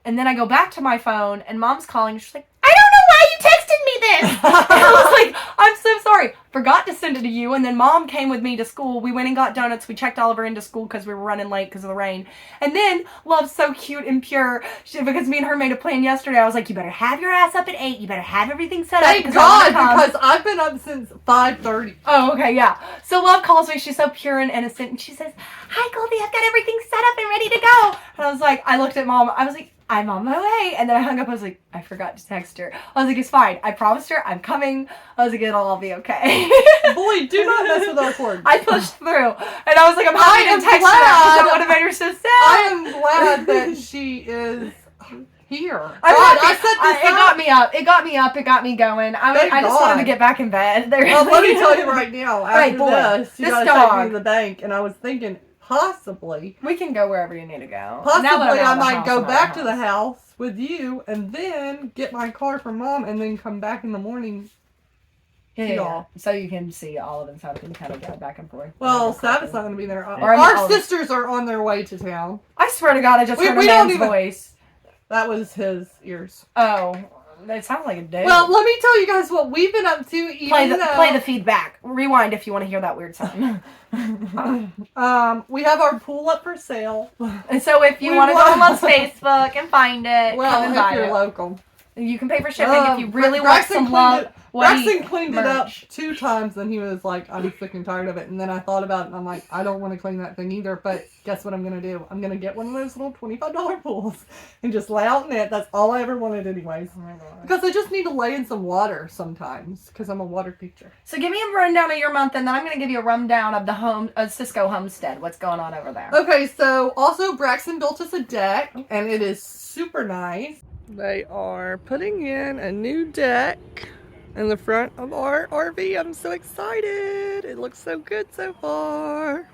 And then I go back to my phone and Mom's calling. She's like, I don't know why you texted me this. And I was like, I'm so sorry. Forgot to send it to you. And then Mom came with me to school. We went and got donuts. We checked Oliver into school because we were running late because of the rain. And then Love's so cute and pure. Because me and her made a plan yesterday. I was like, you better have your ass up at 8. You better have everything set up. Thank God, because I've been up since 5:30. Oh, okay, yeah. So Love calls me. She's so pure and innocent. And she says, hi, Goldie. I've got everything set up and ready to go. And I was like, I looked at Mom. I was like, I'm on my way. And then I hung up. I was like, I forgot to text her. I was like, it's fine. I promised her I'm coming. I was like, it'll all be okay. Boy, do not mess with our cord. I pushed through. And I was like, I'm happy to text her because I would have made her so sad. I am glad that she is here. It got me up. It got me up. It got me going. I just wanted to get back in bed. Well, let me tell you right now. After this, you this gotta take me to the bank. And I was thinking, possibly. We can go wherever you need to go. Possibly I might go back to the house with you and then get my car from Mom and then come back in the morning. Yeah. So you can see all of them, so I can kind of go back and forth. Well, Sav's not going to be there. Our sisters are on their way to town. I swear to God, I just heard a man's voice. That was his ears. Oh. It sounds like a dude. Well, let me tell you guys what we've been up to. Play the feedback. Rewind if you want to hear that weird sound. We have our pool up for sale. And so if you want to go on Facebook and find it, well, come and buy if you're it. Local. You can pay for shipping if you really want some love. Braxton cleaned it up 2 times and he was like, I'm sick and tired of it. And then I thought about it and I'm like, I don't want to clean that thing either. But guess what I'm going to do? I'm going to get one of those little $25 pools and just lay out in it. That's all I ever wanted anyways. Oh my God. Because I just need to lay in some water sometimes because I'm a water teacher. So give me a rundown of your month and then I'm going to give you a rundown of the Cisco homestead. What's going on over there? Okay, so also Braxton built us a deck and it is super nice. They are putting in a new deck in the front of our RV. I'm so excited. It looks so good so far.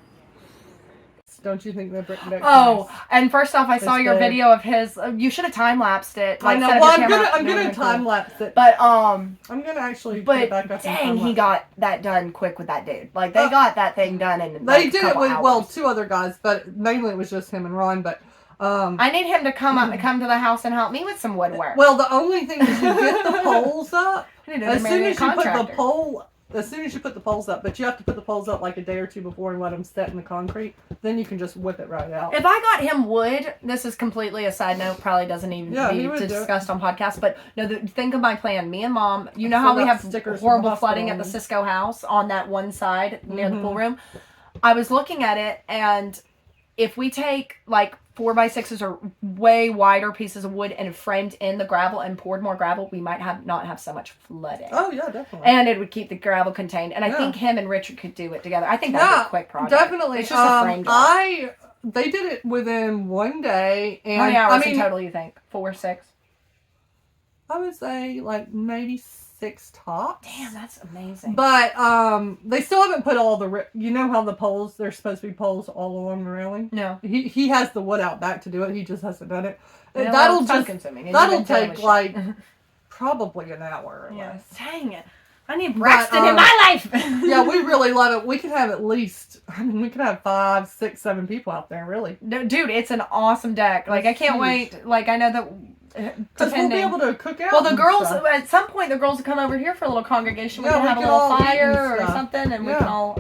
Don't you think that Brick Deck's Oh, nice? and first off, I saw It's your big. video of his. You should have time lapsed it. I know. set up Well, your camera. I'm That gonna would've been time cool. lapse it. But I'm gonna actually put it but back up. dang, he got that done quick with that dude. Like they got that thing done in. They like, did a it couple with hours. 2 other guys, but mainly it was just him and Ron. But I need him to come to the house and help me with some woodwork. well, the only thing is you get the poles up as soon as you put the pole. As soon as you put the poles up, but you have to put the poles up like a day or 2 before and let them set in the concrete. Then you can just whip it right out. If I got him wood, this is completely a side note, probably doesn't even need discussed on podcast, but no, think of my plan. Me and Mom, you know how we have horrible flooding at the Cisco house on that one side near the pool room? I was looking at it, and if we take like 4x6s or way wider pieces of wood and framed in the gravel and poured more gravel, we might not have so much flooding. Oh yeah, definitely. And it would keep the gravel contained. And I think him and Richard could do it together. I think that'd be a quick project. Definitely. It's just a frame job. They did it within 1 day. And how many hours in total you think? 4, 6? I would say like maybe 6 tops. Damn, that's amazing. But they still haven't put all the. You know how the poles? There's supposed to be poles all along the railing. No. He has the wood out back to do it. He just hasn't done it. Yeah, That'll take like probably an hour. Or less. Dang it. I need Braxton in my life. Yeah, we really love it. We can have at least. I mean, we can have 5, 6, 7 people out there. Really. Dude, it's an awesome deck. Like I can't wait. Like I know that. Because we'll be able to cook out. Well, the girls, at some point, the girls will come over here for a little congregation. We can have a little fire or something, and we can all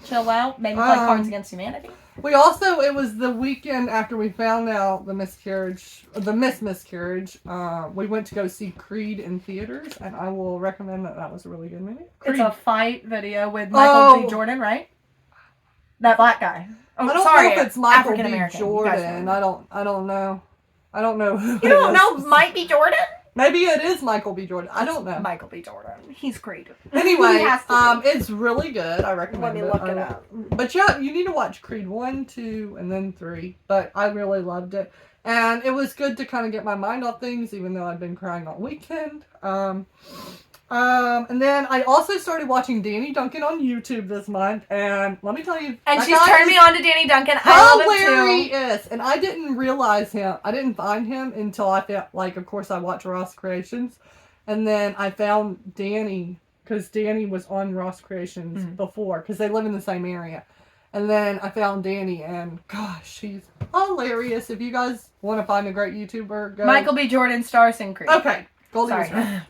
chill out. Maybe play Cards Against Humanity. We also, it was the weekend after we found out the miscarriage, we went to go see Creed in theaters, and I will recommend that was a really good movie. Creed. It's a fight video with Michael B. Jordan, right? That black guy. Oh, I don't know if it's Michael B. Jordan. I don't know. I don't know. You don't know Mike B. Jordan? Maybe it is Michael B. Jordan. I don't know. Michael B. Jordan. He's great. Anyway, it's really good. I recommend it. Let me look it up. But yeah, you need to watch Creed 1, 2, and then 3. But I really loved it. And it was good to kind of get my mind off things, even though I'd been crying all weekend. And then I also started watching Danny Duncan on YouTube this month, and let me tell you, and she's turned me on to Danny Duncan. I love him too. And I didn't realize him. I didn't find him until I found, like, of course, I watch Ross Creations, and then I found Danny because Danny was on Ross Creations before because they live in the same area. And then I found Danny, and gosh, she's hilarious. If you guys want to find a great YouTuber, go. Michael B. Jordan stars in Creed. Okay, Goldie was Sorry. right.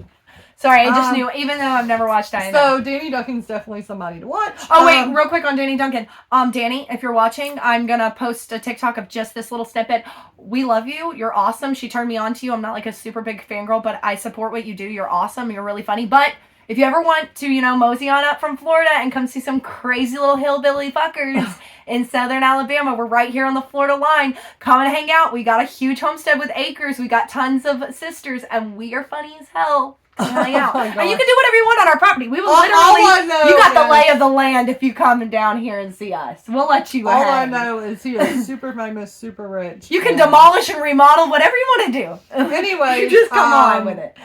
Sorry, I just knew, even though I've never watched Danny. So Danny Duncan's definitely somebody to watch. Oh wait, real quick on Danny Duncan. Danny, if you're watching, I'm gonna post a TikTok of just this little snippet. We love you. You're awesome. She turned me on to you. I'm not like a super big fangirl, but I support what you do. You're awesome. You're really funny. But if you ever want to, mosey on up from Florida and come see some crazy little hillbilly fuckers in southern Alabama, we're right here on the Florida line. Come and hang out. We got a huge homestead with acres. We got tons of sisters, and we are funny as hell. Hang out. And you can do whatever you want on our property. We will literally. You got the lay of the land if you come down here and see us. We'll let you. All I know is he is super famous, super rich. You can demolish and remodel whatever you want to do. Anyway, you just come on with it.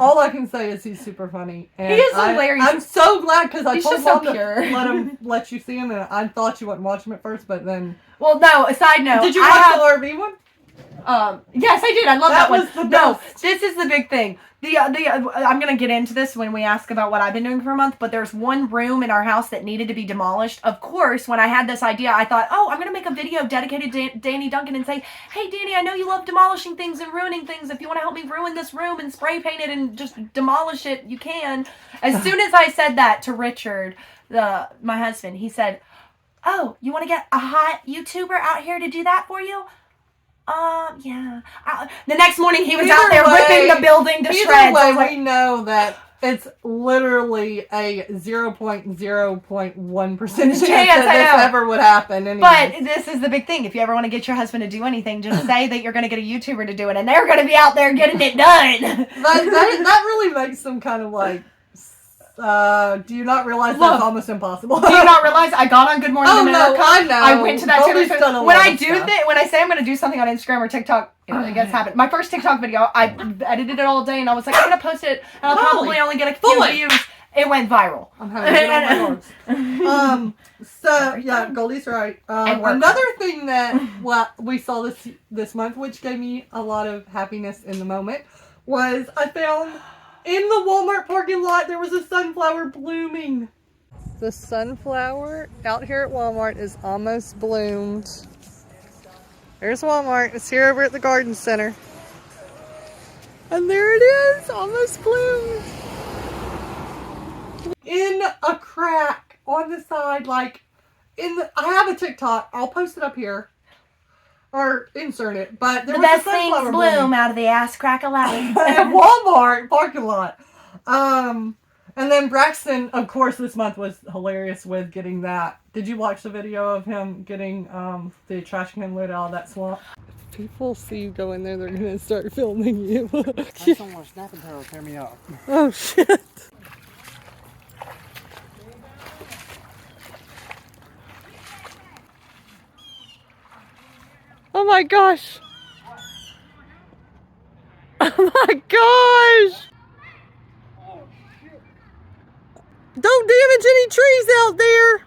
All I can say is he's super funny. And he is hilarious. I'm so glad because I told Mom to let you see him, and I thought you wouldn't watch him at first, but then. Well, no. A side note. Did you watch the RV one? Yes, I did. I love that one. No, this is the big thing. I'm going to get into this when we ask about what I've been doing for a month, but there's one room in our house that needed to be demolished. Of course, when I had this idea, I thought, I'm going to make a video dedicated to Danny Duncan and say, hey, Danny, I know you love demolishing things and ruining things. If you want to help me ruin this room and spray paint it and just demolish it, you can. As soon as I said that to Richard, my husband, he said, oh, you want to get a hot YouTuber out here to do that for you? Yeah. The next morning he was out there ripping the building to shreds. Either way, we know that it's literally a 0.0.1% chance that this ever would happen. Anyways. But this is the big thing. If you ever want to get your husband to do anything, just say that you're going to get a YouTuber to do it, and they're going to be out there getting it done. that really makes them kind of like... do you not realize that's almost impossible? Do you not realize I got on Good Morning America? No, I know. I went to that Taylor. When I say I'm going to do something on Instagram or TikTok, it gets happened. My first TikTok video, I edited it all day, and I was like, I'm going to post it, and I'll probably only get a few views. It went viral. I'm having to get on my horse. So yeah, Goldie's right. Another thing that we saw this month, which gave me a lot of happiness in the moment, was I found in the Walmart parking lot there was a sunflower blooming. The sunflower out here at Walmart is almost bloomed. There's Walmart. It's here over at the garden center. And there it is, almost bloomed. In a crack on the side, like I have a TikTok. I'll post it up here or insert it. But there the was best a sunflower things blooming bloom out of the ass crack of life. at Walmart parking lot. And then Braxton, of course, this month was hilarious with getting that. Did you watch the video of him getting the trash can lid out of that swamp? If people see you go in there, they're gonna start filming you. Someone snapping turtle tear me up. Oh shit. Oh my gosh. Oh my gosh. Don't damage any trees out there.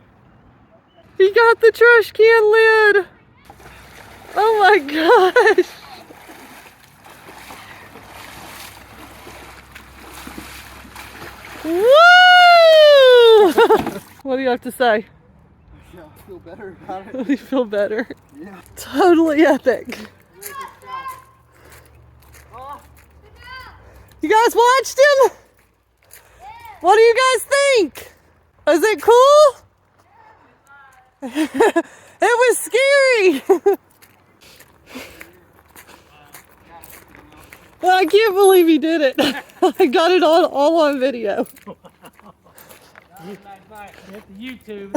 He got the trash can lid. Oh my gosh. Woo! What do you have to say? Yeah, I feel better about it. You feel better? Yeah. Totally epic. You guys watched him? What do you guys think? Is it cool? It was scary. I can't believe he did it. I got it all on video. Hit the YouTube.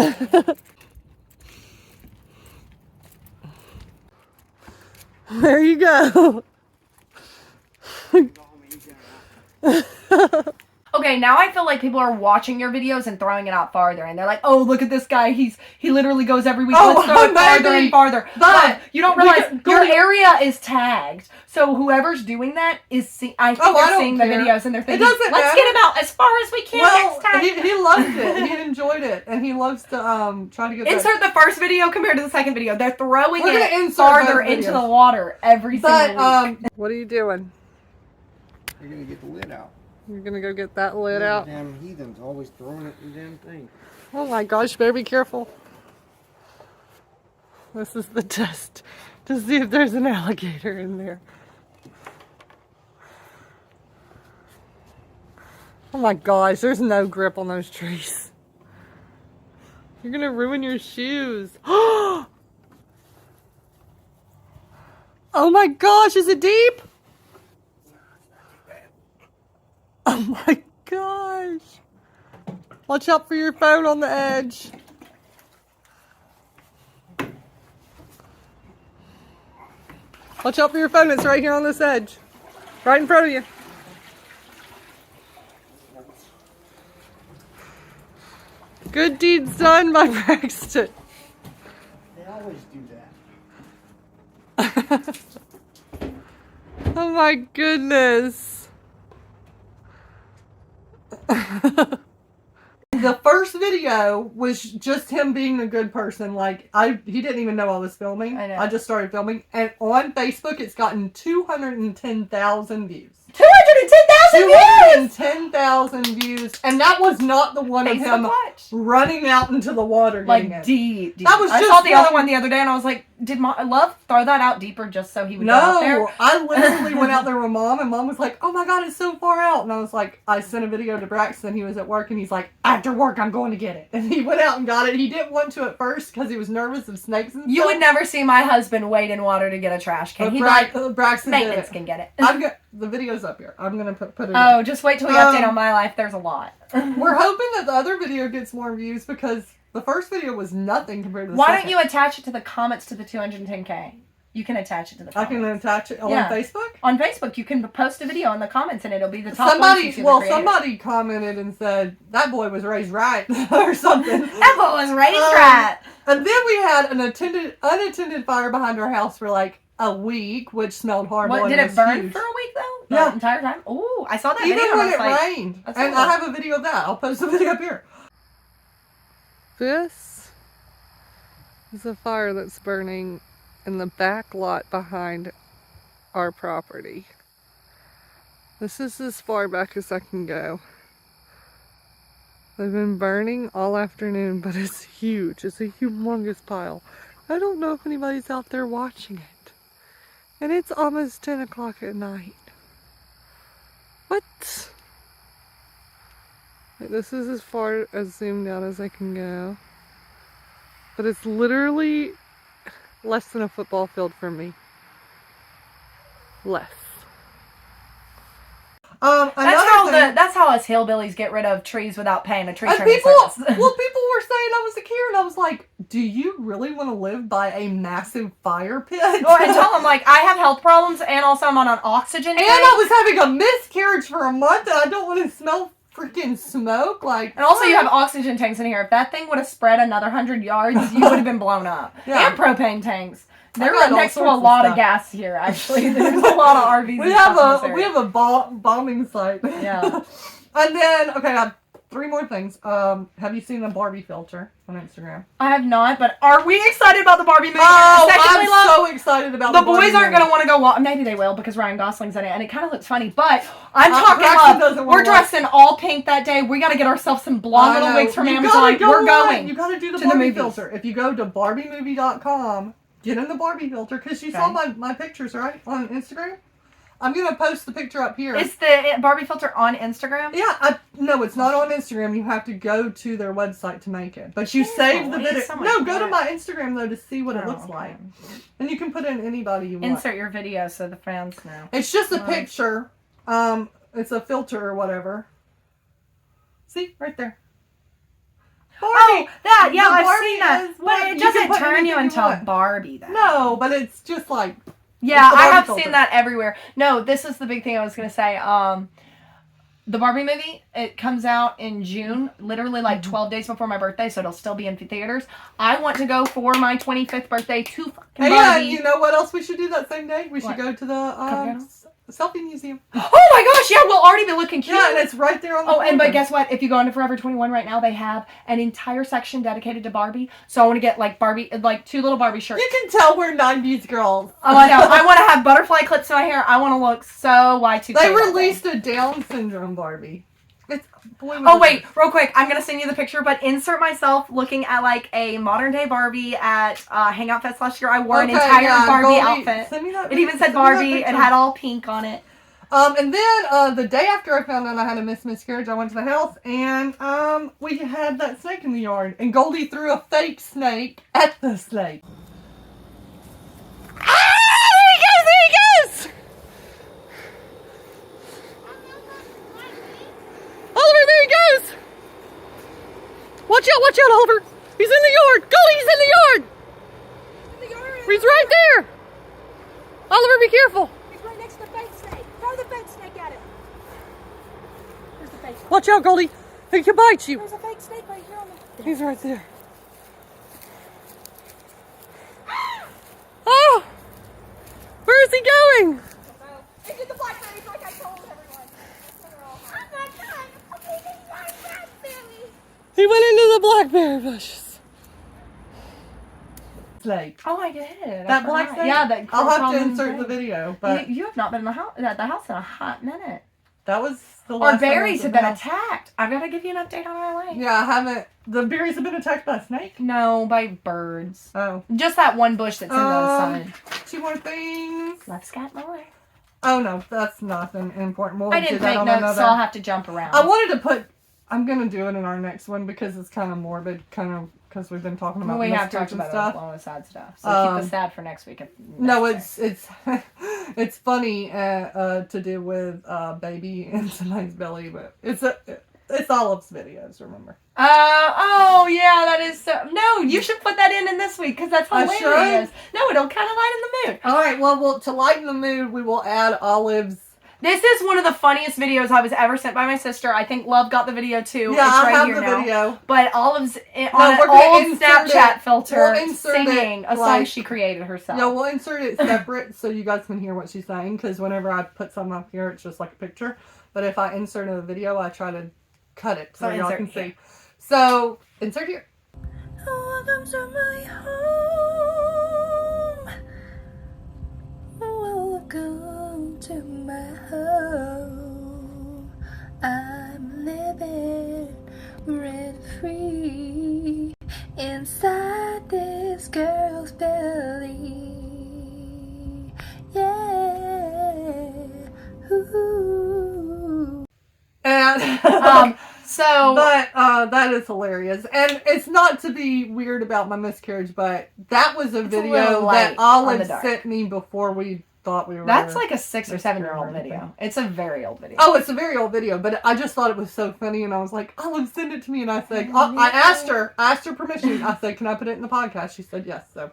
There you go. Okay, now I feel like people are watching your videos and throwing it out farther, and they're like, "Oh, look at this guy! He literally goes every week. Let's throw it farther and farther." But you don't realize your area is tagged, so whoever's doing that is I think they're seeing the videos and they're thinking, "Let's get him out as far as we can next time." He loved it. He enjoyed it, and he loves to try to get. Insert the first video compared to the second video. They're throwing it insert farther into the water every single week. What are you doing? You're gonna get the lid out. You're gonna go get that lid out. Damn heathens always throwing it in the damn thing. Oh my gosh, better be careful. This is the test to see if there's an alligator in there. Oh my gosh, there's no grip on those trees. You're gonna ruin your shoes. Oh my gosh, is it deep? Oh my gosh. Watch out for your phone on the edge. Watch out for your phone. It's right here on this edge. Right in front of you. Good deeds done by Braxton. They always do that. Oh my goodness. The first video was just him being a good person. Like he didn't even know I was filming. I know. I just started filming, and on Facebook it's gotten 210,000 views. 210,000 views, and that was not the one of him running out into the water. Like deep. That was I just saw the other one the other day, and I was like, "Did Love throw that out deeper just so he would go out there?" No, I literally went out there with Mom, and Mom was like, "Oh my God, it's so far out." And I was like, I sent a video to Braxton. He was at work, and he's like, "After work, I'm going to get it." And he went out and got it. He didn't want to at first because he was nervous of snakes and stuff. You would never see my husband wade in water to get a trash can. He'd like, Braxton maintenance can get it. The video's up here. I'm gonna put it. Oh, just wait till we update on my life. There's a lot. We're hoping that the other video gets more views because the first video was nothing compared to the Why second. don't you attach it to the comments to the 210K? You can attach it to the comments. I can attach it on Facebook? On Facebook, you can post a video in the comments and it'll be the top one. Somebody commented and said, that boy was raised right, or something. That boy was raised right. And then we had an unattended fire behind our house for like a week, which smelled horrible. What, did it burn for a week though? Yeah. The entire time? Ooh. Ooh, I saw that Even video. And when I was it like, rained. that's And cool. I have a video of that. I'll post a video up here. This is a fire that's burning in the back lot behind our property. This is as far back as I can go. They've been burning all afternoon, but it's huge. It's a humongous pile. I don't know if anybody's out there watching it. And it's almost 10 o'clock at night. What? This is as far as zoomed out as I can go. But it's literally less than a football field from me. Less. That's how us hillbillies get rid of trees without paying a tree trimming service. People were saying I was a Karen, and I was like, do you really want to live by a massive fire pit? Or and tell them, like, I have health problems, and also I'm on an oxygen And tank. I was having a miscarriage for a month, and I don't want to smell freaking smoke. Like, And also, you have oxygen tanks in here. If that thing would have spread another 100 yards, you would have been blown up. Yeah. And propane tanks. They're got all next to a sorts of lot of stuff. gas here, actually. There's a lot of RVs. we have a bombing site. Yeah. And then, okay, I have 3 more things. Have you seen the Barbie filter on Instagram? I have not, but are we excited about the Barbie movie? Oh, Secondly, I'm so excited about the the Barbie boys aren't movie. going to want to go watch. Maybe they will because Ryan Gosling's in it, and it kind of looks funny. But I'm Braxton talking doesn't up. wanna We're dressed in all pink that day. We got to get ourselves some blonde I little know. wigs from You Amazon. gotta We're going. You gotta do the to the Barbie movies. filter. If you go to BarbieMovie.com, get in the Barbie filter, because you saw my pictures, right? On Instagram? I'm gonna post the picture up here. Is the Barbie filter on Instagram? Yeah, no, it's not on Instagram. You have to go to their website to make it. But you save the video. so much No, go to work. my Instagram, though, to see what it Oh, looks okay. like. And you can put in anybody you want. Insert your video so the fans know. It's just a Nice. picture. It's a filter or whatever. See? Right there. Oh, that, yeah, The I've Barbie seen that. is But what- it you can doesn't put turn you anything into you a want. Barbie, though. No, but it's just like... Yeah, It's the I Barbie have filter. seen that everywhere. No, this is the big thing I was going to say. The Barbie movie, it comes out in June, literally like 12 days before my birthday, so it'll still be in theaters. I want to go for my 25th birthday to fucking Yeah, Barbie. you know what else we should do that same day? We should What? go to the Candle? selfie museum. Oh my gosh, yeah, we'll already be looking cute. Yeah, and it's right there on the Oh, and corner. but guess what? If you go into Forever 21 right now, they have an entire section dedicated to Barbie. So I want to get like Barbie, like 2 little Barbie shirts. You can tell we're 90s girls. Oh, I know. I want to have butterfly clips in my hair. I want to look so Y2K. They that day. released a Down syndrome Barbie. It's boy. Oh wait, real quick, I'm gonna send you the picture, but insert myself looking at like a modern day Barbie at Hangout Fest last year. I wore an entire Barbie Goldie, outfit. Send me that. It even said send me that Barbie. It picture. had all pink on it. And then the day after I found out I had a miscarriage, I went to the house and we had that snake in the yard, and Goldie threw a fake snake at the snake. Ah! There he goes! There he goes! Oliver, there he goes! Watch out, Oliver! He's in the yard! Goldie, he's in the yard! He's right there! Oliver, be careful! He's right next to the fake snake. Throw the fake snake at him. There's the fake snake. Watch out, Goldie! He can bite you! There's a fake snake right here on the... He's right there. Oh! Where is he going? It's in the blackberries like I told everyone. Oh my god! I'm completely blackberries! He went into the blackberry bushes. Snake. Oh, I did. That black snake? Yeah, that. I'll have to common insert thing. the video, but You have not been in at the house in a hot minute. that was the Our last time I berries was have at been the house. attacked. I've got to give you an update on our lake. Yeah, I haven't. The berries have been attacked by a snake? No, by birds. Oh. Just that one bush that's in the sun. 2 more things. Let's get more. Oh no, that's nothing important. We'll I do didn't that make on notes, another. so I'll have to jump around. I wanted to put. I'm gonna do it in our next one because it's kind of morbid, because we've been talking about we have miscarriage talked and about stuff. a lot of sad stuff. So keep the sad for next week. No, it's it's funny to do with baby in somebody's belly, but it's Olive's videos. Remember? Oh yeah, that is so. No, you should put that in this week because that's I hilarious. No, it'll kind of lighten the mood. All right. Well, to lighten the mood, we will add Olive's This is one of the funniest videos I was ever sent by my sister. I think Love got the video too. Yeah, it's I right have here the now. video. But Olive's on we're an gonna old insert Snapchat it. filter We'll insert it, singing a song like- she created herself. Yeah, we'll insert it separate so you guys can hear what she's saying. Because whenever I put something up here, it's just like a picture. But if I insert in a video, I try to cut it so y'all can see. So insert here. Welcome to my home. Welcome to my home. I'm living rent free inside this girl's belly. Yeah. Ooh. And So, but that is hilarious, and it's not to be weird about my miscarriage, but that was a little video light that on the Olive dark. sent me before we thought we were. that's like a 6 or 7 year old Miscarriage. video. It's a very old video. Oh, it's a very old video, but I just thought it was so funny, and I was like, Olive, send it to me, and I said, I asked her permission. I said, can I put it in the podcast? She said yes. So,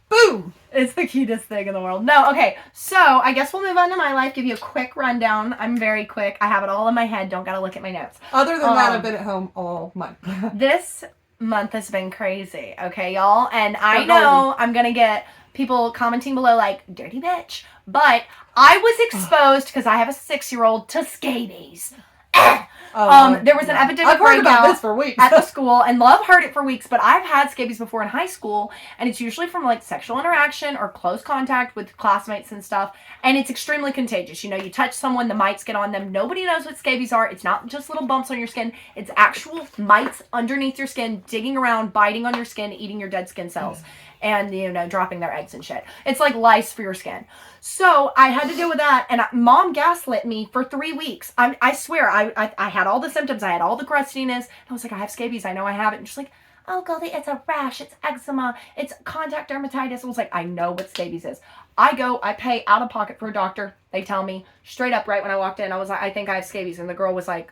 boom. It's the cutest thing in the world. No, okay. So, I guess we'll move on to my life. Give you a quick rundown. I'm very quick. I have it all in my head. Don't gotta look at my notes. Other than that, I've been at home all month. This month has been crazy, okay, y'all? And I So know I'm gonna get people commenting below like, dirty bitch. But I was exposed, because I have a 6-year-old, to scabies. There was an epidemic I've heard about breakout this for weeks. at the school, and Love heard it for weeks, but I've had scabies before in high school, and it's usually from like sexual interaction or close contact with classmates and stuff, and it's extremely contagious. You know, you touch someone, the mites get on them. Nobody knows what scabies are. It's not just little bumps on your skin. It's actual mites underneath your skin, digging around, biting on your skin, eating your dead skin cells. And, you know, dropping their eggs and shit. It's like lice for your skin. So I had to deal with that. And Mom gaslit me for 3 weeks. I swear, I had all the symptoms. I had all the crustiness. I was like, I have scabies. I know I have it. And she's like, oh, Goldie, it's a rash. It's eczema. It's contact dermatitis. I was like, I know what scabies is. I go, I pay out of pocket for a doctor. They tell me straight up right when I walked in. I was like, I think I have scabies. And the girl was like,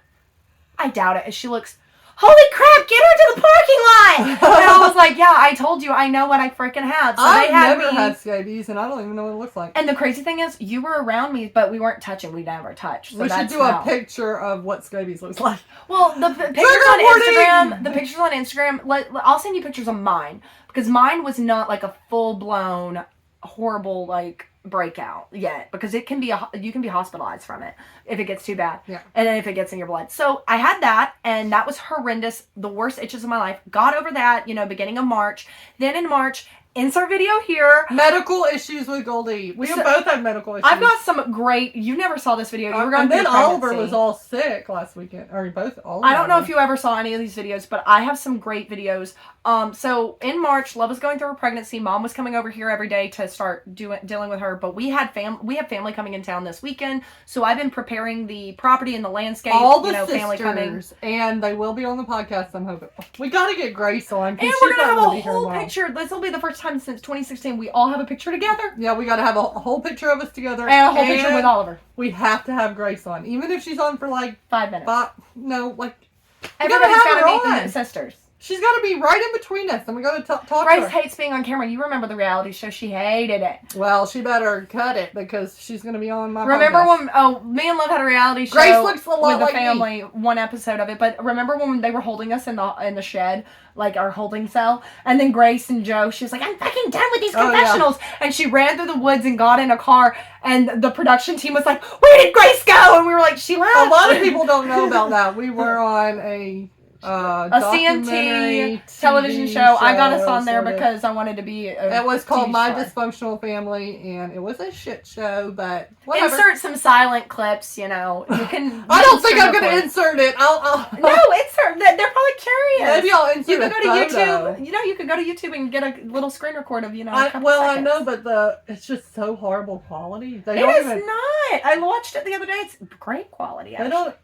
I doubt it. And she looks, holy crap, get her to the parking lot! And I was like, yeah, I told you, I know what I freaking have. So I've they had never me. had scabies, and I don't even know what it looks like. And the crazy thing is, you were around me, but we weren't touching. We never touched. So we should that's do a how. picture of what scabies looks like. Well, the pictures on Instagram, I'll send you pictures of mine. Because mine was not like a full-blown, horrible, like, breakout yet, because you can be hospitalized from it if it gets too bad. Yeah. And then if it gets in your blood. So I had that, and that was horrendous, the worst itches of my life. Got over that, beginning of March. Then in March, insert video here. Medical issues with Goldie. We have both had medical issues. I've got some great. You never saw this video. You were going and then through Oliver pregnancy. was all sick last weekend, or both. I don't know if you ever saw any of these videos, but I have some great videos. So in March, Love was going through her pregnancy. Mom was coming over here every day to start dealing with her. But we have family coming in town this weekend. So I've been preparing the property and the landscape. All the family coming, sisters, and they will be on the podcast. I'm hoping we got to get Grace on. And we're gonna have a whole picture. This will be the first time since 2016 we all have a picture together. Yeah, we got to have a whole picture of us together And a whole picture with Oliver. We have to have Grace on, even if she's on for like 5 minutes. have Everybody's got her to meet on. the sisters. She's got to be right in between us, and we got to talk to Grace her. hates being on camera. You remember the reality show? She hated it. Well, she better cut it because she's going to be on my Remember podcast. when me and Love had a reality show Grace looks a lot with the like family, one episode of it, but remember when they were holding us in the shed, like our holding cell, and then Grace and Joe, she was like, I'm fucking done with these confessionals, and she ran through the woods and got in a car, and the production team was like, where did Grace go? And we were like, she left. A lot of people don't know about that. We were on a CMT TV television show. I got us on there sort of. because I wanted to be It was called TV My star. Dysfunctional Family, and it was a shit show, but whatever. Insert some silent clips, you can. I don't think I'm going record. to insert it. I'll No, insert. They're probably curious. Maybe I'll insert You could a go to photo. YouTube. You could go to YouTube and get a little screen record of a couple I seconds. know, but it's just so horrible quality. They It don't is even. not. I watched it the other day. It's great quality. They Actually. don't.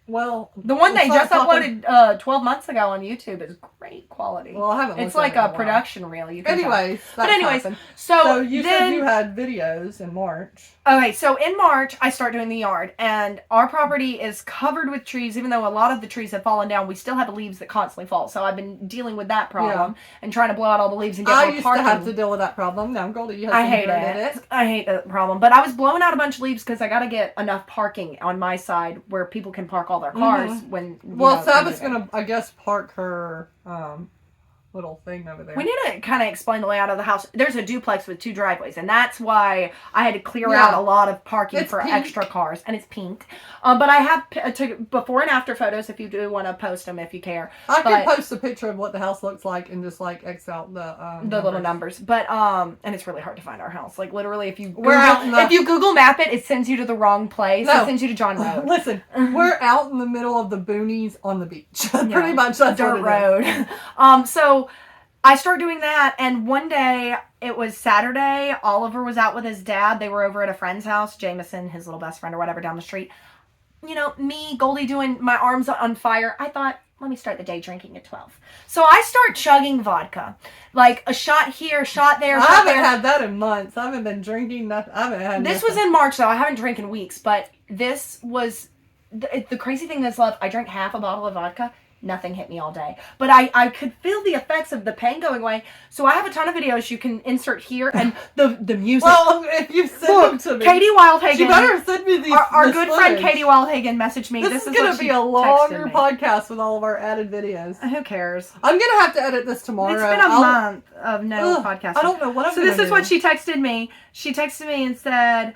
Well, The one they let's just not talk uploaded 12 months ago on YouTube is great quality. Well, I haven't. It's looked like at it in a while. production reel. You can tell. Anyways, But anyways, happened. so So you then said you had videos in March. Okay, so in March, I start doing the yard, and our property is covered with trees. Even though a lot of the trees have fallen down, we still have leaves that constantly fall. So I've been dealing with that problem and trying to blow out all the leaves and get I more used parking. to have to deal with that problem. Now Goldie has I hate inherited it. I hate that problem. But I was blowing out a bunch of leaves because I got to get enough parking on my side where people can park all their cars when. Well, Sabbath's gonna, I guess, park her little thing over there. We need to kind of explain the layout of the house. There's a duplex with 2 driveways, and that's why I had to clear out a lot of parking for pink. extra cars, and it's pink. But I have before and after photos if you do want to post them if you care. I can post a picture of what the house looks like and just like X out the little numbers. But and it's really hard to find our house. Like literally, if you Google Map it, it sends you to the wrong place. It sends you to John Road. Listen, we're out in the middle of the boonies on the beach. Pretty much that's dirt road. So I start doing that, and one day, it was Saturday, Oliver was out with his dad. They were over at a friend's house, Jameson, his little best friend or whatever, down the street. You know, me, Goldie, doing my arms on fire. I thought, let me start the day drinking at 12. So I start chugging vodka. Like, a shot here, a shot there, I haven't had that in months. I haven't been drinking nothing. I haven't had This was in March, though. I haven't drank in weeks, but this was... The crazy thing is, love, I drank half a bottle of vodka. Nothing hit me all day. But I could feel the effects of the pain going away. So I have a ton of videos you can insert here and the music. Well, if you send them to me. Katie Wildhagen. You better send me these. Our good friend Katie Wildhagen messaged me. This is going to be a longer podcast with all of our added videos. Who cares? I'm going to have to edit this tomorrow. It's been a month of no podcasting. I don't know what I'm So this is what she texted me. She texted me and said,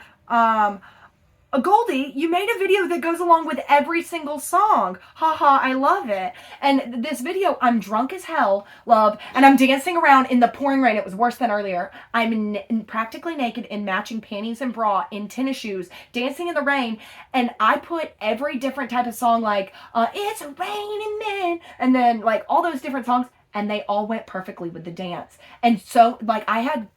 Goldie, you made a video that goes along with every single song. Haha, I love it. And this video, I'm drunk as hell, love, and I'm dancing around in the pouring rain. It was worse than earlier. I'm practically naked in matching panties and bra, in tennis shoes, dancing in the rain. And I put every different type of song, like, It's Raining Men, and then, like, all those different songs, and they all went perfectly with the dance. And so, like, I had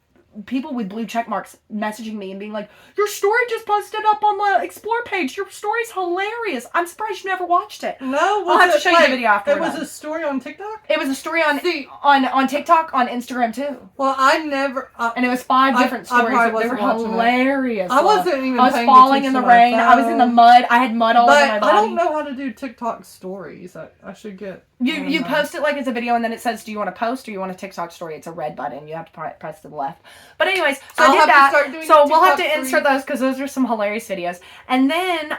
people with blue check marks messaging me and being like, your story just posted up on the Explore page. Your story's hilarious. I'm surprised you never watched it. No, I'll have to show you the video after. It was a story on TikTok? It was a story on TikTok, on Instagram too. Well, I never... and it was 5 different stories. They were hilarious. I wasn't even I was falling in the rain. I was in the mud. I had mud all over my body. I don't know how to do TikTok stories. I should get... You post it like it's a video, and then it says, do you want to post or you want a TikTok story? It's a red button. You have to press to the left. But anyways, so I did that. So we'll have to insert those because those are some hilarious videos. And then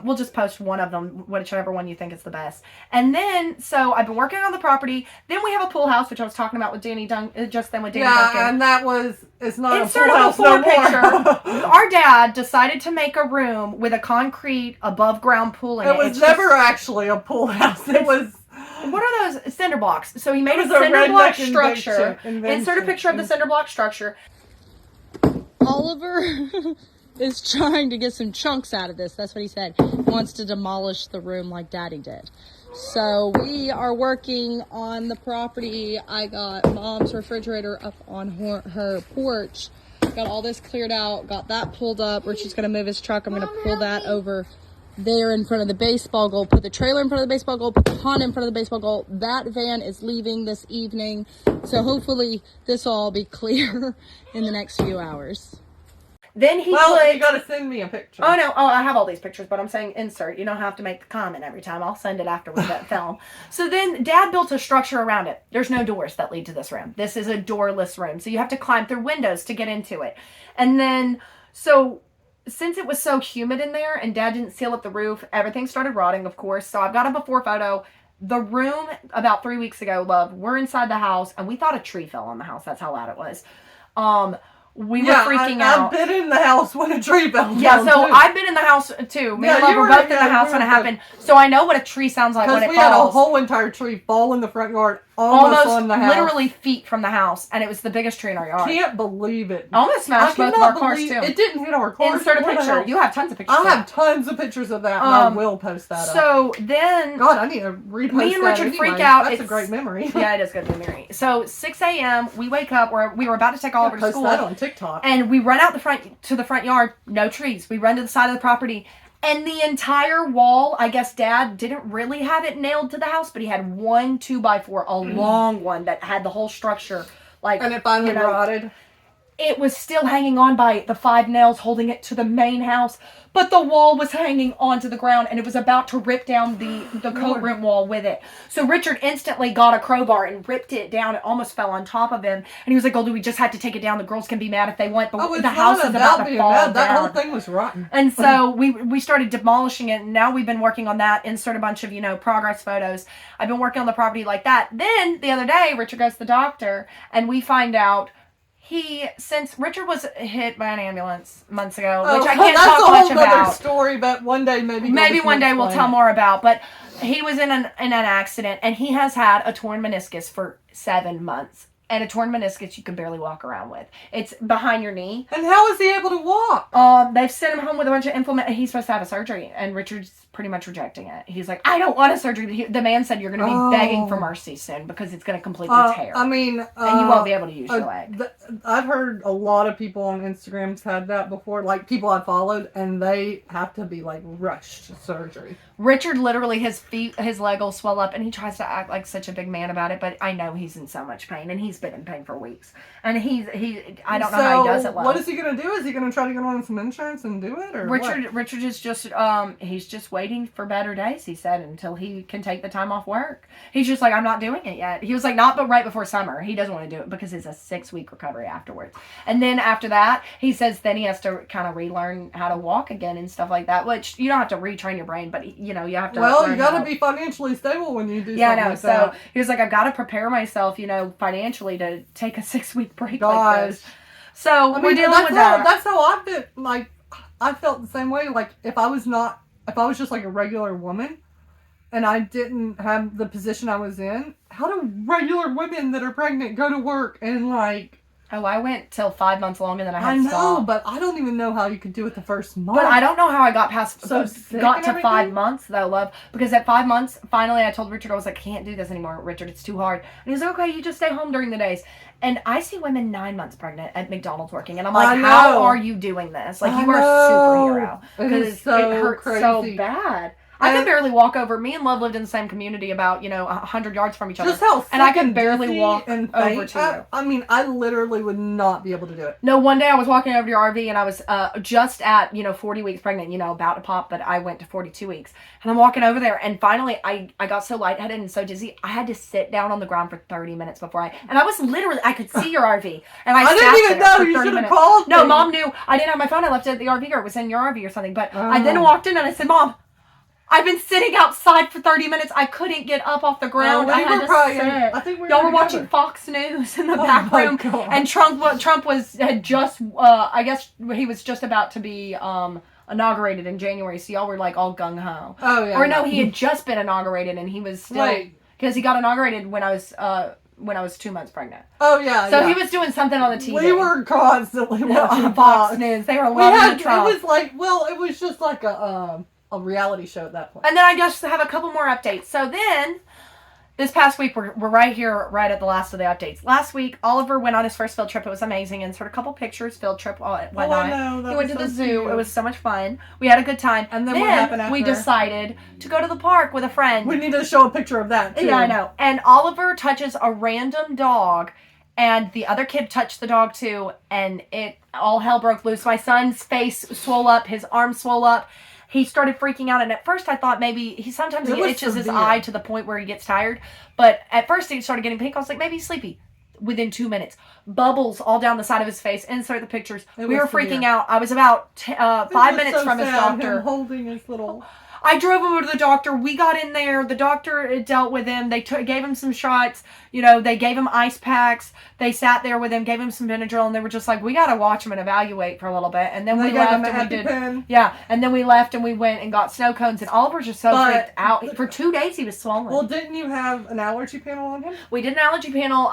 we'll just post one of them, whichever one you think is the best. And then, so I've been working on the property. Then we have a pool house, which I was talking about with Danny Duncan. Yeah, and that was... It's not insert a pool house before no picture. Our dad decided to make a room with a concrete above ground pool in it. It was never actually a pool house. It was... What are those cinder blocks? So he made a cinder block structure. Insert a picture of the cinder block structure. Oliver is trying to get some chunks out of this. That's what he said. He wants to demolish the room like Daddy did. So we are working on the property. I got Mom's refrigerator up on her porch. Got all this cleared out. Got that pulled up. Richie's going to move his truck. I'm going to pull that over there in front of the baseball goal, put the trailer in front of the baseball goal, put the Honda in front of the baseball goal. That van is leaving this evening, so hopefully this will all be clear in the next few hours. Then you gotta send me a picture. Oh no, I have all these pictures, but I'm saying insert. You don't have to make the comment every time. I'll send it after we film. So then Dad built a structure around it. There's no doors that lead to this room. This is a doorless room, so you have to climb through windows to get into it. And then, since it was so humid in there and Dad didn't seal up the roof, everything started rotting, of course. So I've got a before photo. The room, about 3 weeks ago, love, we're inside the house, and we thought a tree fell on the house. That's how loud it was. We were freaking out. I've been in the house when a tree fell down. Yeah, so I've been in the house too. Me and Love were both in the house when it happened. So I know what a tree sounds like when it falls. Because we had a whole entire tree fall in the front yard, almost on the house. Literally feet from the house, and it was the biggest tree in our yard. Can't believe it. Almost smashed both of our cars too. It didn't hit our cars. Insert a picture. You have tons of pictures. I have tons of pictures of that, and I will post that up. So then... God, I need to repost that. Me and Richard freak out. That's a great memory. Yeah, it is good memory. So 6 a.m., we wake up, we were about to take Oliver to school. Post that on TikTok. And we run out to the front yard, no trees. We run to the side of the property, and the entire wall, I guess Dad didn't really have it nailed to the house, but he had 1 2x4, a long one that had the whole structure. And it finally rotted. it was still hanging on by the 5 nails holding it to the main house, but the wall was hanging onto the ground and it was about to rip down the coat room wall with it. So Richard instantly got a crowbar and ripped it down. It almost fell on top of him. And he was like, Goldie, we just have to take it down. The girls can be mad if they want, but the house is about to fall down. That whole thing was rotten. And so we started demolishing it, and now we've been working on that, insert a bunch of, progress photos. I've been working on the property like that. Then the other day, Richard goes to the doctor, and we find out since Richard was hit by an ambulance months ago, which I can't talk much about. That's a whole other story, but one day maybe one day we'll tell more about. But he was in an accident, and he has had a torn meniscus for 7 months. And a torn meniscus you can barely walk around with. It's behind your knee. And how is he able to walk? They've sent him home with a bunch of inflammation. He's supposed to have a surgery, and Richard's pretty much rejecting it. He's like, I don't want a surgery. The man said you're going to be begging for mercy soon because it's going to completely tear. I mean... and you won't be able to use your leg. I've heard a lot of people on Instagram's had that before. Like, people I followed, and they have to be, rushed to surgery. Richard literally, his leg will swell up, and he tries to act like such a big man about it, but I know he's in so much pain, and he's been in pain for weeks. And I don't know how he does it well. What is he going to do? Is he going to try to get on some insurance and do it? Or Richard is just, he's just waiting for better days, he said, until he can take the time off work. He's just like, I'm not doing it yet. He was like, not but right before summer. He doesn't want to do it because it's a 6-week recovery afterwards. And then after that, he says then he has to kind of relearn how to walk again and stuff like that, which you don't have to retrain your brain, but you have to. Well, you got to be financially stable when you do something like that. So he was like, I've got to prepare myself, financially to take a 6-week break like this. So we're dealing with that. That's how I've been, I felt the same way. If I was just a regular woman and I didn't have the position I was in, how do regular women that are pregnant go to work and Oh, I went till 5 months long and then I had to stop. I know, stop. but I don't even know how you could do it the first month. But I don't know how I got got to 5 months though, love. Because at 5 months, finally I told Richard, I was like, I can't do this anymore, Richard, it's too hard. And he's like, okay, you just stay home during the days. And I see women 9 months pregnant at McDonald's working. And I'm like, how are you doing this? You are a superhero. Because it hurts so bad. I could barely walk over. Me and Love lived in the same community about, 100 yards from each other. Just how and I could barely walk and over to you. I mean, I literally would not be able to do it. No, one day I was walking over to your RV and I was just at, 40 weeks pregnant, about to pop, but I went to 42 weeks. And I'm walking over there and finally I got so lightheaded and so dizzy, I had to sit down on the ground for 30 minutes before and I was literally, I could see your RV. And I didn't even know, you should have called me. No, Mom knew. I didn't have my phone, I left it at the RV or it was in your RV or something. But I then walked in and I said, Mom, I've been sitting outside for 30 minutes. I couldn't get up off the ground. I had to sit. I think Y'all were watching Fox News in the back room. God. And Trump had just, I guess he was just about to be inaugurated in January. So y'all were all gung-ho. Oh, yeah. Or no, he had just been inaugurated and he was still, because he got inaugurated when I was 2 months pregnant. Oh, yeah. So he was doing something on the TV. We were constantly watching on Fox News. They were loving Trump. It was just like a reality show at that point. And then I just have a couple more updates. So then, this past week, we're right here, right at the last of the updates. Last week, Oliver went on his first field trip. It was amazing. And sort of a couple pictures, field trip, whatnot. Oh, I know. He went to the zoo. It was so much fun. We had a good time. And then what happened after? We decided to go to the park with a friend. We need to show a picture of that, too. Yeah, I know. And Oliver touches a random dog. And the other kid touched the dog, too. And all hell broke loose. My son's face swole up. His arm swole up. He started freaking out, and at first I thought maybe he itches his eye to the point where he gets tired. But at first he started getting pink. I was like, maybe he's sleepy. Within 2 minutes, bubbles all down the side of his face. Insert the pictures. We were freaking out. I was about 5 minutes from his doctor. Him holding his little. I drove him over to the doctor. We got in there. The doctor dealt with him. They gave him some shots. They gave him ice packs. They sat there with him, gave him some Benadryl, and they were just like, we got to watch him and evaluate for a little bit. And then we left and we did. Yeah. And then we left and we went and got snow cones. And Oliver's just so freaked out. For 2 days he was swollen. Well, didn't you have an allergy panel on him? We did an allergy panel.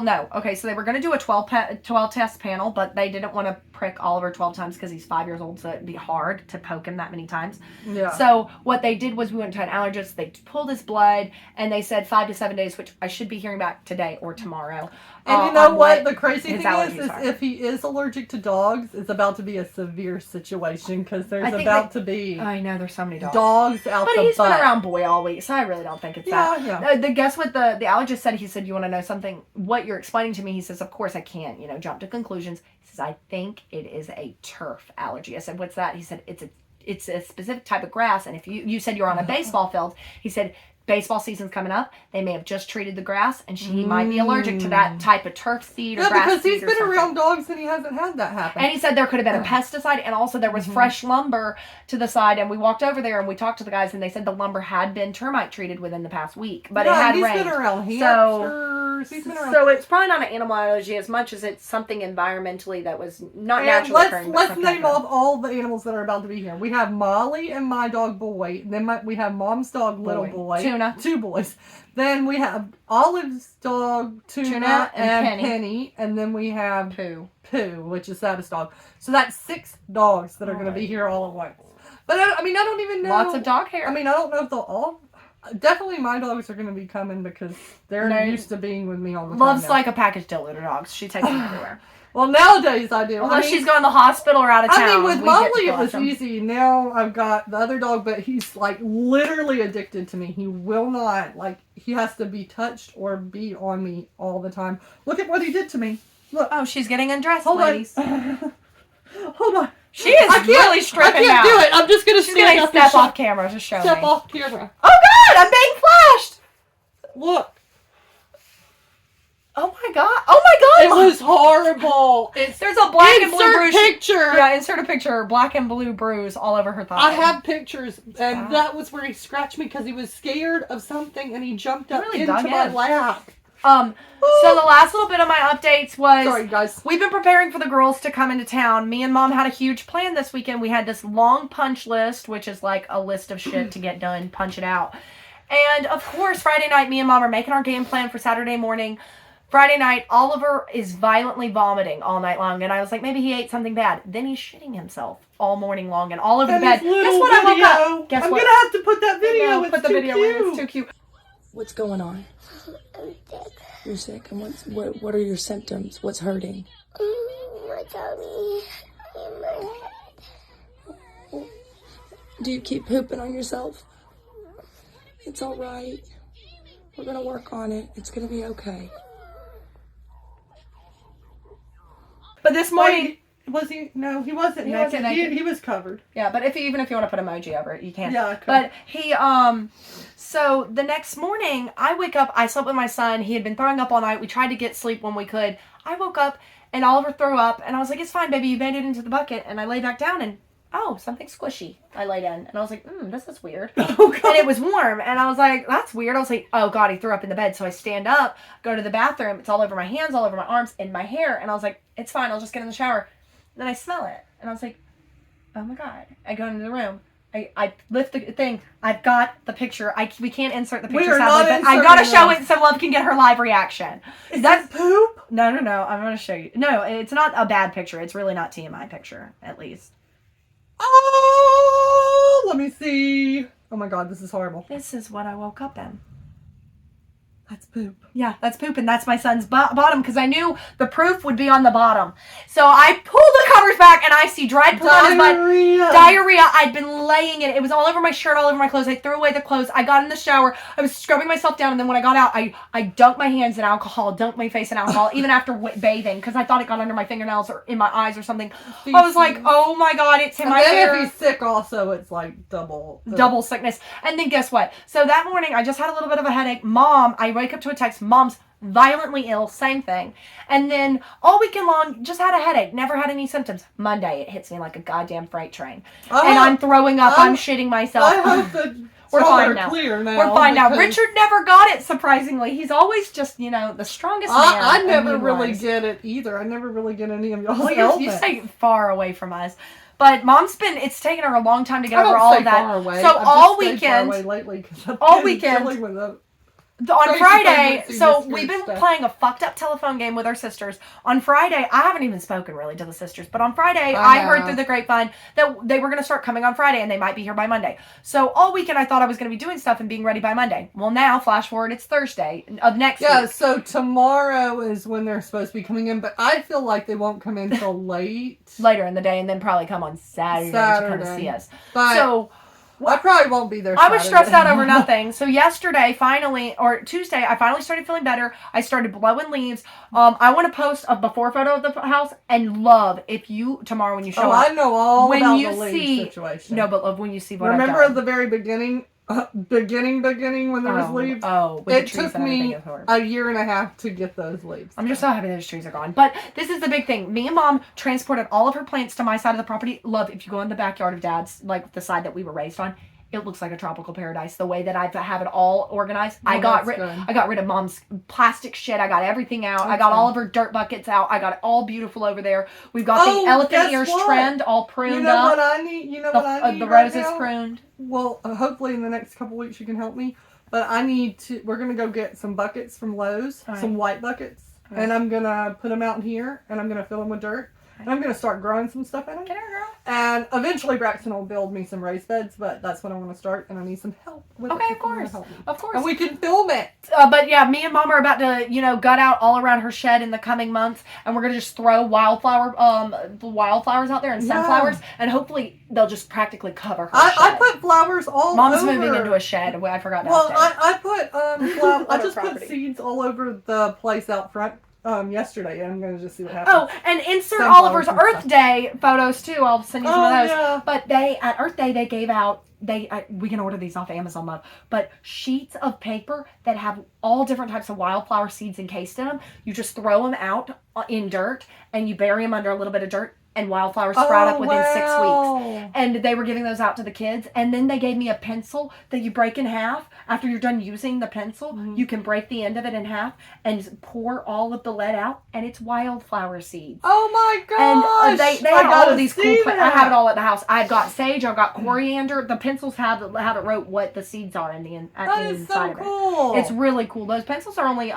No. Okay, so they were going to do a 12 test panel, but they didn't want to prick Oliver 12 times because he's 5 years old, so it'd be hard to poke him that many times. Yeah. Yeah. So what they did was we went to an allergist. They pulled his blood, and they said 5 to 7 days, which I should be hearing back today or tomorrow. And you know on what? The crazy his thing allergies is are. if he is allergic to dogs, it's about to be a severe situation because I there's think about to be I know there's so many dogs. dogs out But the he's butt. been around boy all week, so I really don't think it's Yeah, that. yeah. Guess what the allergist said? He said, "You want to know something? What you're explaining to me?" He says, "Of course I can't, jump to conclusions." He says, "I think it is a turf allergy." I said, "What's that?" He said, "It's a specific type of grass, and if you said you're on a baseball field," he said, "Baseball season's coming up. They may have just treated the grass, and he might be allergic to that type of turf seed or Yeah, grass because seed he's or been something." around dogs and he hasn't had that happen. And he said there could have been a pesticide, and also there was fresh lumber to the side. And we walked over there and we talked to the guys, and they said the lumber had been termite treated within the past week, but it had he's rained. been around hamsters. He's been around. So it's probably not an animal allergy as much as it's something environmentally that was not And naturally occurring. but let's something name occurred. off all the animals that are about to be here. We have Molly and my dog Boy. And then we have Mom's dog Little Boy. Tuna. 2 boys. Then we have Olive's dog Tuna and Penny. And then we have Pooh, which is Saddest dog. So that's 6 dogs that are going to be here all at once. But I don't even know. Lots of dog hair. I don't know if they'll all. Definitely my dogs are going to be coming because they're used to being with me all the time. Love's now. like a package deal with her dogs. She takes them everywhere. Well, nowadays I do. Unless she's going to the hospital or out of town. with we Molly get to it was watch 'em. easy. Now I've got the other dog, but he's like literally addicted to me. He will not, he has to be touched or be on me all the time. Look at what he did to me. Look. Oh, she's getting undressed, Hold ladies. on. Hold on. She is really stripping I can't out. do it. I'm just going to She's going to step off camera to show Step me. off camera. Oh, God, I'm being flashed. Look. Oh, my God. Oh, my It God. was horrible. There's a black and blue Insert bruise. picture. Yeah, insert a picture. Black and blue bruise all over her thigh. I have pictures, and that was where he scratched me because he was scared of something, and he jumped up Really into dug my in. lap. So the last little bit of my updates was... Sorry, guys. We've been preparing for the girls to come into town. Me and Mom had a huge plan this weekend. We had this long punch list, which is like a list of shit to get done, punch it out. And, of course, Friday night, me and Mom are making our game plan for Saturday morning. Friday night, Oliver is violently vomiting all night long. And I was like, maybe he ate something bad. Then he's shitting himself all morning long and all over the bed. Guess what? I woke up. Guess I'm what? going to have to put that video. No, It's put the too video cute. in. It's too cute. What's going on? You're sick, and what are your symptoms? What's hurting? My tummy and my head. Do you keep pooping on yourself? It's all right. We're gonna work on it. It's gonna be okay. But this morning... Was he? No, he wasn't He naked. wasn't naked. He was covered. Yeah, but even if you want to put emoji over it, you can. Yeah, I could. But he, so the next morning, I wake up, I slept with my son, he had been throwing up all night, we tried to get sleep when we could. I woke up, and Oliver threw up, and I was like, it's fine, baby, you made it into the bucket, and I lay back down, and oh, something squishy. I laid in, and I was like, this is weird. Oh, God. And it was warm, and I was like, that's weird. I was like, oh, God, he threw up in the bed. So I stand up, go to the bathroom, it's all over my hands, all over my arms, and my hair, and I was like, it's fine, I'll just get in the shower. Then I smell it, and I was like, oh my God. I go into the room. I lift the thing. I've got the picture. We can't insert the picture, are sadly, not but I gotta inserting show this. it so Love can get her live reaction. Is that poop? No. I'm gonna show you. No, it's not a bad picture. It's really not TMI picture, at least. Oh, let me see. Oh my God, this is horrible. This is what I woke up in. That's poop. Yeah, that's poop, and that's my son's bottom, because I knew the proof would be on the bottom. So I pulled the covers back, and I see dried poop on his butt. Diarrhea. I'd been laying it. It was all over my shirt, all over my clothes. I threw away the clothes. I got in the shower. I was scrubbing myself down, and then when I got out, I dunked my hands in alcohol, dunked my face in alcohol, even after bathing, because I thought it got under my fingernails or in my eyes or something. I was like, oh my God, it's in And my then hair. if he's sick also, it's like double Sickness. And then guess what? So that morning, I just had a little bit of a headache. Mom, I wake up to a text. Mom's violently ill. Same thing. And then all weekend long, just had a headache. Never had any symptoms. Monday, it hits me like a goddamn freight train. And I'm throwing up. I'm shitting myself. I hope that We're fine are now. Clear now. We're fine now. because Richard never got it, surprisingly. He's always just, the strongest man. I never immune really wise. get it either. I never really get any of y'all's Well, you ailments. stay far away from us. But Mom's it's taken her a long time to get I don't over all stay of that. far away. So I've all just stayed weekend, far away lately 'cause I've all been weekend, dealing with On Crazy Friday, pregnancy so mystery we've been stuff. playing a fucked up telephone game with our sisters. On Friday, I haven't even spoken really to the sisters, but on Friday, I heard have. through the grapevine that they were going to start coming on Friday and they might be here by Monday. So all weekend, I thought I was going to be doing stuff and being ready by Monday. Well, now, flash forward, it's Thursday of next Yeah, week. so tomorrow is when they're supposed to be coming in, but I feel like they won't come in till late. Later in the day, and then probably come on Saturday to come and see us. But So I probably won't be there I was Saturday. stressed out over nothing. So yesterday, finally, or Tuesday, I finally started feeling better. I started blowing leaves. I want to post a before photo of the house, and love if you tomorrow when you show up. I know all when about you the lead see situation. no, but love when you see what Remember I've at done. the very beginning when there was leaves? Oh, with It the trees took and everything, me it's horrible. a year and a half to get those leaves. I'm just so happy those trees are gone. But this is the big thing. Me and Mom transported all of her plants to my side of the property. Love, if you go in the backyard of Dad's, like the side that we were raised on, it looks like a tropical paradise. The way that I have it all organized. Well, I got that's rid of Mom's plastic shit. I got everything out. I That's got all good. of her dirt buckets out. I got it all beautiful over there. We've got Oh, the elephant guess ears what? trimmed, all pruned You know up. what I need? The right roses now? pruned. Well, hopefully in the next couple weeks you can help me. But we're going to go get some buckets from Lowe's, All right. some white buckets. All right. And I'm going to put them out in here, and I'm going to fill them with dirt. And I'm going to start growing some stuff in it. Get her, girl. And eventually Braxton will build me some raised beds, but that's what I want to start, and I need some help with Okay, it. of course. Of course. And we can film it. But yeah, me and Mom are about to, gut out all around her shed in the coming months, and we're gonna just throw wildflowers out there and Yeah. sunflowers, and hopefully they'll just practically cover her I shed. put flowers all Mom's over. moving into a shed. I forgot. Well, downstairs. I put I her just property. put seeds all over the place out front yesterday, and I'm gonna just see what happens. Oh, and insert Sunflowers Oliver's and Earth stuff. Day photos too. I'll send you some of those. Yeah. But they at Earth Day they gave out we can order these off Amazon, love, but sheets of paper that have all different types of wildflower seeds encased in them. You just throw them out in dirt and you bury them under a little bit of dirt, and wildflowers sprout up within 6 weeks. And they were giving those out to the kids. And then they gave me a pencil that you break in half. After you're done using the pencil, you can break the end of it in half and pour all of the lead out, and it's wildflower seeds. Oh my gosh! And they had all of these cool. That. I have it all at the house. I've got sage. I've got coriander. The pencils have it wrote what the seeds are in the That is inside so of it. cool. It's really cool. Those pencils are only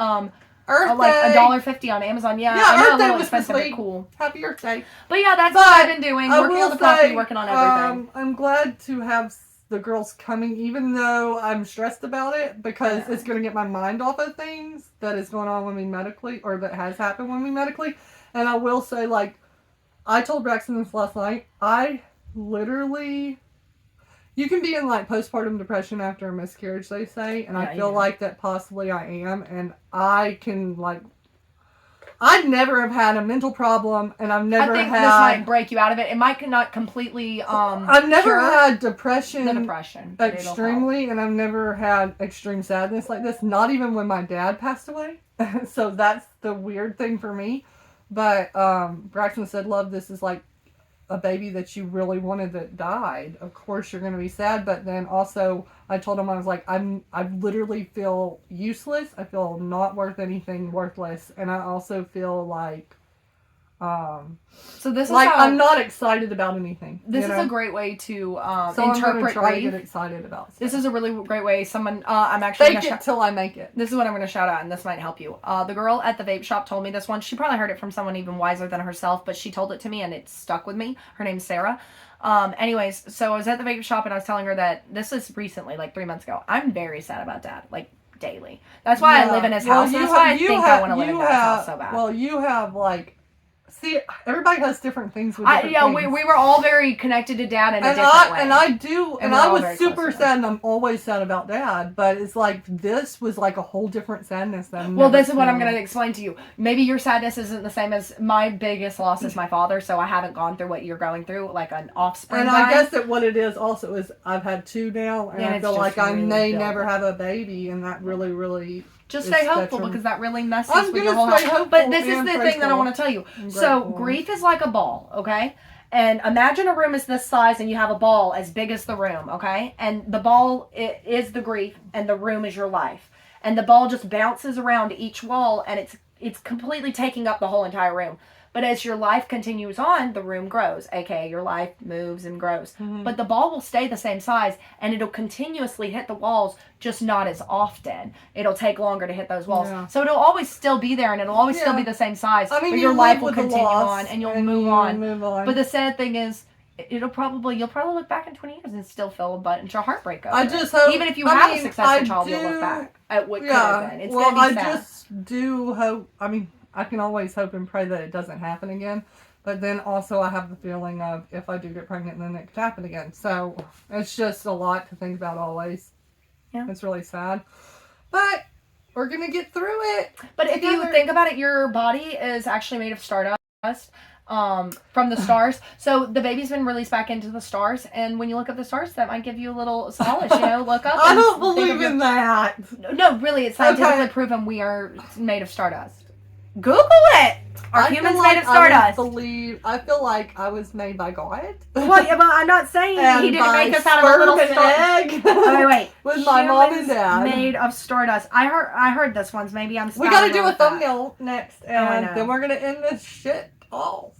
Earth like Day. $1.50 on Amazon. Yeah, Yeah, I know Earth a little Day was this expensive, but week. cool. Happy Earth Day. But yeah, that's But what I've been doing. I Working will on the property, say, working on everything. I'm glad to have the girls coming, even though I'm stressed about it, because it's going to get my mind off of things that is going on with me medically, or that has happened with me medically. And I will say, like, I told Braxton this last night, I literally... You can be in, like, postpartum depression after a miscarriage, they say, and Yeah, I feel yeah. like that possibly I am, and I can, like... I'd never have had a mental problem, and I've never I think had... this might break you out of it. It might not completely I've never cure had depression the depression. but it'll help. extremely, and I've never had extreme sadness like this, not even when my dad passed away. So that's the weird thing for me. But Braxton said, love, this is like a baby that you really wanted that died. Of course you're going to be sad, but then also I told him, I was like, I literally feel useless. I feel not worth anything, worthless, and I also feel like So this like is how, I'm not excited about anything. This you is know? a great way to So I'm going to interpret try to grief. get excited about stuff. This is a really great way. I'm actually Fake gonna it till I make it. This is what I'm going to shout out, and this might help you. The girl at the vape shop told me this one. She probably heard it from someone even wiser than herself, but she told it to me, and it stuck with me. Her name's Sarah. Anyways, so I was at the vape shop, and I was telling her that this is recently, like 3 months ago. I'm very sad about Dad, like daily. That's why I live in his house. That's why I think I want to live in Dad's house so bad. Well, you have like... See, everybody has different things with different things. we were all very connected to Dad in a different way. And I do, and we're I all was very super close to sad, and I'm always sad about Dad, but it's like, this was like a whole different sadness that Well, this is what I'm going to explain to you. Maybe your sadness isn't the same as my biggest loss is my father, so I haven't gone through what you're going through, like an offspring. And I guess that what it is also is I've had two now, and And I it's feel just like I really may built never up. have a baby, and that really, really... Just is stay hopeful detrimental. because that really messes I'm with your gonna whole stay house. hopeful But this is and the thing that I grateful. want to tell you. I'm So grateful. grief is like a ball, okay? And imagine a room is this size and you have a ball as big as the room, okay? And the ball is the grief and the room is your life. And the ball just bounces around each wall and it's completely taking up the whole entire room. But as your life continues on, the room grows, aka your life moves and grows. Mm-hmm. But the ball will stay the same size, and it'll continuously hit the walls, just not as often. It'll take longer to hit those walls. Yeah. So it'll always still be there, and it'll always still be the same size. I mean, but you your life live will with the continue loss, on, and you'll and move you on. move on. But the sad thing is, you'll probably look back in 20 years and still feel a bunch of heartbreak over I it. just hope, Even if you I have mean, a successful I child, you'll do- look back at what could Yeah, have been. It's well, gonna be I sad. just do hope. I mean, I can always hope and pray that it doesn't happen again. But then also I have the feeling of if I do get pregnant, then it could happen again. So it's just a lot to think about always. Yeah. It's really sad. But we're going to get through it. But if you together. think about it, your body is actually made of stardust from the stars. So the baby's been released back into the stars. And when you look up the stars, that might give you a little solace, look up. I and don't think believe of your- in that. No, really, it's scientifically Okay. proven we are made of stardust. Google it! Are I humans feel made like of stardust? I feel like I was made by God. Well, yeah, but I'm not saying And he didn't by make us out of a little sperm and star. egg. Wait. With my mom and Humans dad. made of stardust. I heard this once. Maybe I'm. We got to spouting do on a with that. thumbnail next. I And know. then we're going to end this shit off.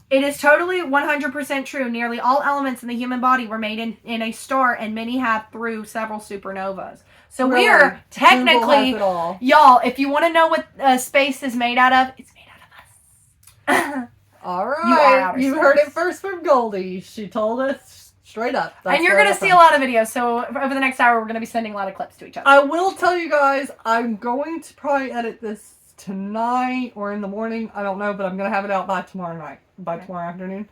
It is totally 100% true. Nearly all elements in the human body were made in a star, and many have through several supernovas. So we Really? are technically, Google has it all. y'all, if you want to know what space is made out of, it's made out of us. All You are right. outer You space. heard it first from Goldie. She told us straight up. That's And you're where going to we're see a from. lot of videos. So over the next hour, we're going to be sending a lot of clips to each other. I will tell you guys, I'm going to probably edit this tonight or in the morning. I don't know, but I'm going to have it out by tomorrow night, by tomorrow afternoon.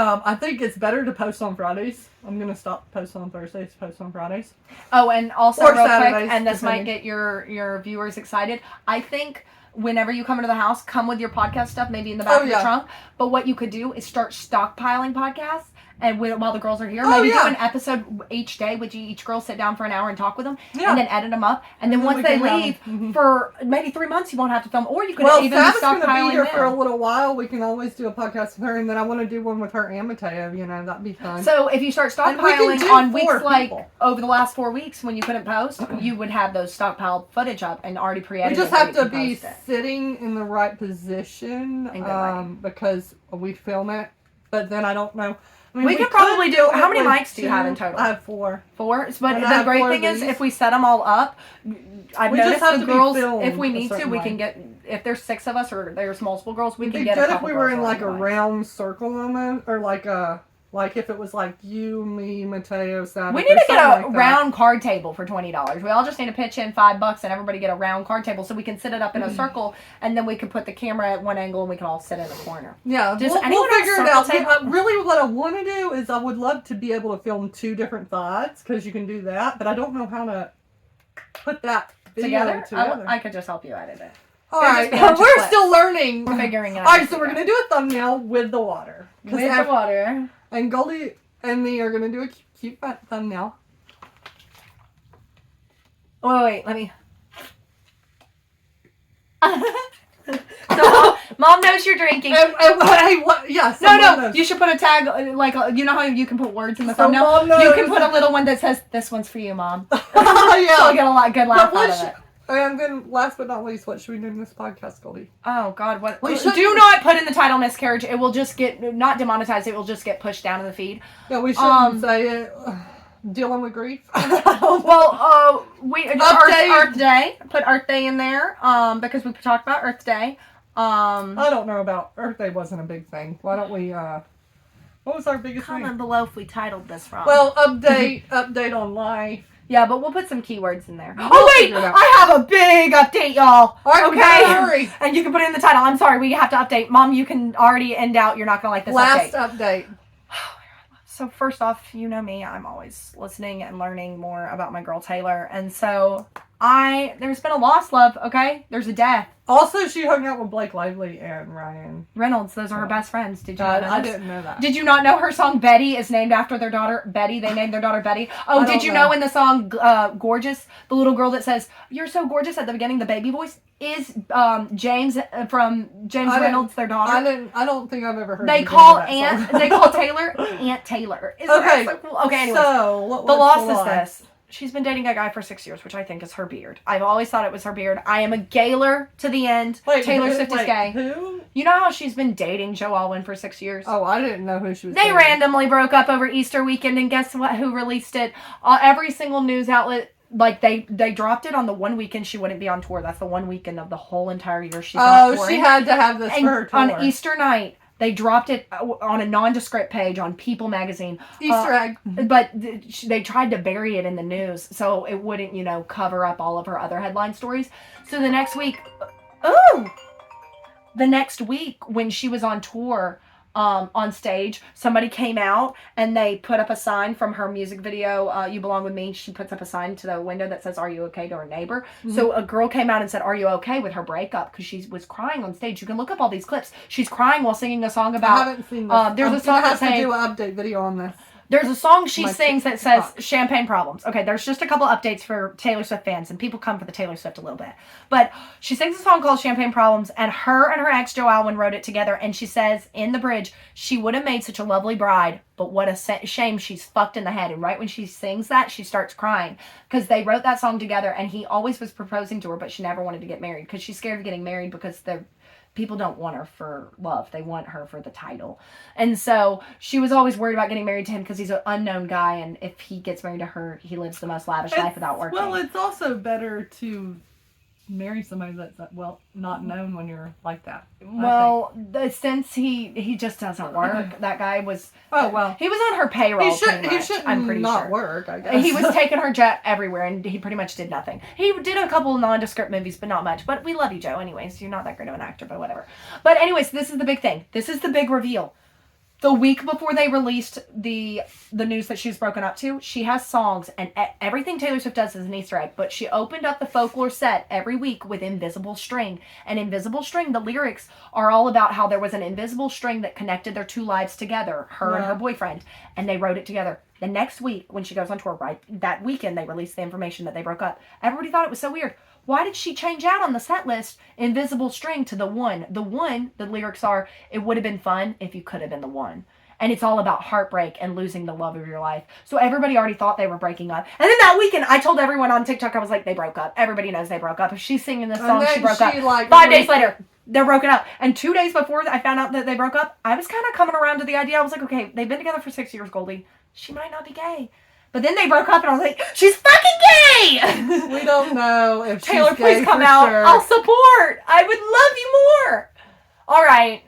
I think it's better to post on Fridays. I'm going to stop posting on Thursdays, post on Fridays. Oh, and also Or real Saturdays, quick, and this might depending. get your viewers excited. I think whenever you come into the house, come with your podcast stuff, maybe in the back Oh, of yeah. the trunk. But what you could do is start stockpiling podcasts. And while the girls are here, Oh, maybe yeah. do an episode each day. Would you each girl sit down for an hour and talk with them, Yeah. and then edit them up, and then And then once we they can have leave them. Mhm. for maybe 3 months, you won't have to film, or you could Well, even be Sabbath's going to be stockpiling here for a them. little while. We can always do a podcast with her, and then I want to do one with her and Mateo. That'd be fun. So if you start And we can stockpiling do on 4 weeks like people. over the last 4 weeks when you couldn't post, you would have those stockpiled footage up and already we pre-edited. just so have you to can be post it. sitting in the right position And good lighting. because we film it. But then I don't know. I mean, We could probably do- film how it many with mics do you have in total? I have 4. 4. But And I the have great 4 of thing is, these. if we set them all up, I've We just noticed have the to be girls, filmed if we a need to, certain we way. can get, if there's 6 of us or there's multiple girls, we It'd can be get a good if couple we were girls in like a on. round circle almost, or like if it was like you, me, Mateo, Sabbath. We need or to get a something like that. round card table for $20. We all just need to pitch in $5 and everybody get a round card table so we can sit it up in a circle, and then we can put the camera at one angle and we can all sit in a corner. Yeah, Does we'll anyone have figure it circle out. table? Really, what I want to do is I would love to be able to film 2 different sides because you can do that, but I don't know how to put that video Together? together. I could just help you edit it. All it'll right, just be a bunch of we're clips. still learning. We're figuring it out. All right, so as we're we gonna go. do a thumbnail with the water. 'Cause With the water. And Goldie and me are gonna do a cute thumbnail. Oh, wait, let me. So, Mom knows you're drinking. Hey, what? Yeah. No, you should put a tag, you know how you can put words in the So thumbnail? Mom You knows. can put a little one that says, "This one's for you, Mom." yeah. I'll get a good laugh But out of it. And then, last but not least, what should we do in this podcast, Goldie? Oh, God, what? We should- Do not put in the title Miscarriage. It will just get, not demonetized, it will just get pushed down in the feed. Yeah, we shouldn't say it. Dealing with grief. Well, Update. Earth Day. Put Earth Day in there, because we talked about Earth Day. I don't know about Earth Day. Wasn't a big thing. Why don't we? What was our biggest Comment thing? below if we titled this wrong. Well, update on life. yeah, but we'll put some keywords in there. We'll Oh wait, figure it out. I have a big update, y'all. All right, we okay, gotta hurry. and you can put it in the title. I'm sorry, we have to update. Mom, you can already end out. You're not gonna like this Last update. update. So first off, you know me. I'm always listening and learning more about my girl Taylor, and so there's been a lost love. Okay, there's a death. Also, she hung out with Blake Lively and Ryan. Reynolds. Those are her best friends. Did you not know I this? didn't know that. Did you not know her song Betty is named after their daughter Betty? They named their daughter Betty. Oh, I did don't you know. know in the song Gorgeous, the little girl that says, "You're so gorgeous" at the beginning, the baby voice is James from James I didn't- Reynolds, their daughter. I don't think I've ever heard. They the call beginning of that Aunt song. they call Taylor Aunt Taylor. Isn't Okay. that so cool? Okay, anyways. So what The was loss the is loss? this. she's been dating a guy for 6 years, which I think is her beard. I've always thought it was her beard. I am a Gayler to the end. Taylor Swift is gay. Who? You know how she's been dating Joe Alwyn for 6 years? Oh, I didn't know who she was. They dating. randomly broke up over Easter weekend, and guess what? Who released it? Every single news outlet, like they dropped it on the one weekend she wouldn't be on tour. That's the one weekend of the whole entire year she's not touring. Oh, she had to have this and for her tour. On Easter night, they dropped it on a nondescript page on People magazine. Easter egg. But they tried to bury it in the news so it wouldn't, cover up all of her other headline stories. So the next week, when she was on tour, on stage, somebody came out and they put up a sign from her music video, You Belong With Me. She puts up a sign to the window that says, "Are you okay?" to her neighbor. Mm-hmm. So a girl came out and said, "Are you okay?" with her breakup, because she was crying on stage. You can look up all these clips. She's crying while singing a song about... I haven't seen this. There's a song that to do an update video on this. There's a song she sings that says Champagne Problems. Okay, there's just a couple updates for Taylor Swift fans, and people come for the Taylor Swift a little bit. But she sings a song called Champagne Problems, and her ex, Joe Alwyn, wrote it together, and she says in the bridge, she would have made such a lovely bride, but what a shame she's fucked in the head. And right when she sings that, she starts crying, because they wrote that song together, and he always was proposing to her, but she never wanted to get married, because she's scared of getting married, because people don't want her for love. They want her for the title. And so she was always worried about getting married to him because he's an unknown guy. And if he gets married to her, he lives the most lavish life without working. Well, it's also better to marry somebody that's, not known when you're like that. Well, since he just doesn't work, that guy was... Oh, well. He was on her payroll. He should I'm pretty not sure. work, I guess. He was taking her jet everywhere, and he pretty much did nothing. He did a couple of nondescript movies, but not much. But we love you, Joe, anyways. You're not that great of an actor, but whatever. But anyways, this is the big thing. This is the big reveal. The week before they released the news that she's broken up to, she has songs, and everything Taylor Swift does is an Easter egg, but she opened up the folklore set every week with Invisible String. And Invisible String, the lyrics are all about how there was an invisible string that connected their two lives together, her and her boyfriend, and they wrote it together. The next week, when she goes on tour, right, that weekend they released the information that they broke up. Everybody thought it was so weird. Why did she change out on the set list Invisible String to The One? The One, the lyrics are, it would have been fun if you could have been the one. And it's all about heartbreak and losing the love of your life. So everybody already thought they were breaking up. And then that weekend, I told everyone on TikTok, I was like, they broke up. Everybody knows they broke up. If she's singing this song, she broke up. 5 days later, they're broken up. And 2 days before I found out that they broke up, I was kind of coming around to the idea. I was like, okay, they've been together for 6 years, Goldie. She might not be gay. But then they broke up, and I was like, she's fucking gay! We don't know if Taylor, she's gay please come for out. sure. I'll support. I would love you more. All right.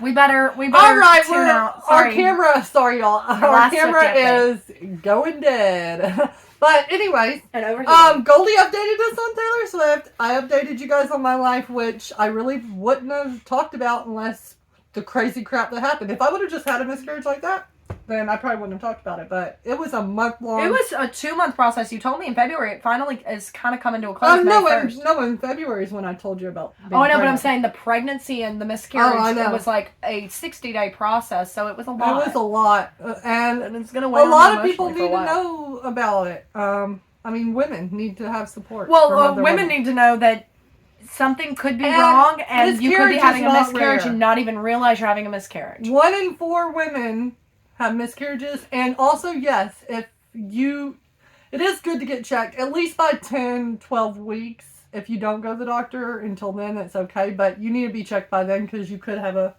We better All right, tune out. Our camera, sorry y'all. Our last camera 50th is going dead. But anyways, And over here. Goldie updated us on Taylor Swift. I updated you guys on my life, which I really wouldn't have talked about unless the crazy crap that happened. If I would have just had a miscarriage like that, then I probably wouldn't have talked about it. But it was a month long. It was a 2-month process. You told me in February. It finally is kind of coming to a close. Oh, no, May 1st. in February is when I told you about being Oh, I know, but I'm pregnant. saying the pregnancy and the miscarriage, I know. it was like a 60-day process, so it was a lot. It was a lot. And it's going to a weigh on lot me of people emotionally need for a to while. know about it. I mean, women need to have support. from Well, other women need to know that something could be And wrong, and you could be miscarriage having is a not miscarriage rare. and not even realize you're having a miscarriage. 1 in 4 women have miscarriages, and also, yes, it is good to get checked at least by 10, 12 weeks. If you don't go to the doctor until then, it's okay, but you need to be checked by then because you could have a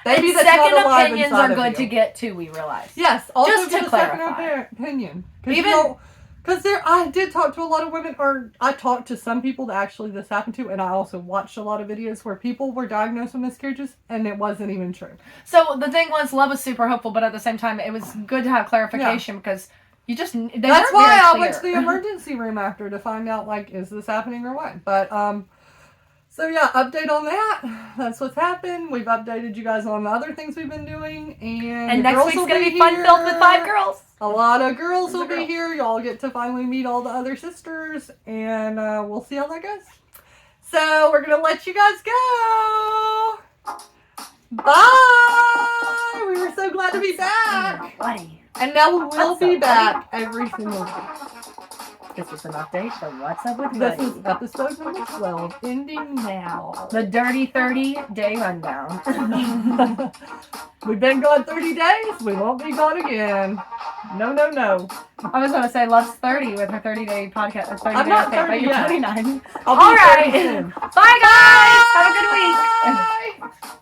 baby And that's second not alive opinions inside are of good you. to get too, we realize. Yes, also Just to get a second clarify. opinion. Even- Because I did talk to a lot of women, or I talked to some people that actually this happened to, and I also watched a lot of videos where people were diagnosed with miscarriages, and it wasn't even true. So the thing was, love was super hopeful, but at the same time, it was good to have clarification because you just... That's That's why I went to the emergency room after to find out, like, is this happening or what? But, so yeah, update on that. That's what's happened. We've updated you guys on the other things we've been doing, and the next girls week's will going to be be fun here. filled with 5 girls. A lot of girls There's a will be girl. here. Y'all get to finally meet all the other sisters, and we'll see how that goes. So we're gonna let you guys go. Bye. We were so glad to be back. Buddy. And now we'll be back every single week. This is an update for What's Up With This Whatty. is episode number 12, ending now. The dirty 30-day rundown. We've been gone 30 days. We won't be gone again. No, no, no. I was going to say Love's 30 with her 30-day podcast. 30-day I'm not update, 30 but you're yet. 29. I'll All be right. 30 soon. Bye, guys. Have a good week. Bye.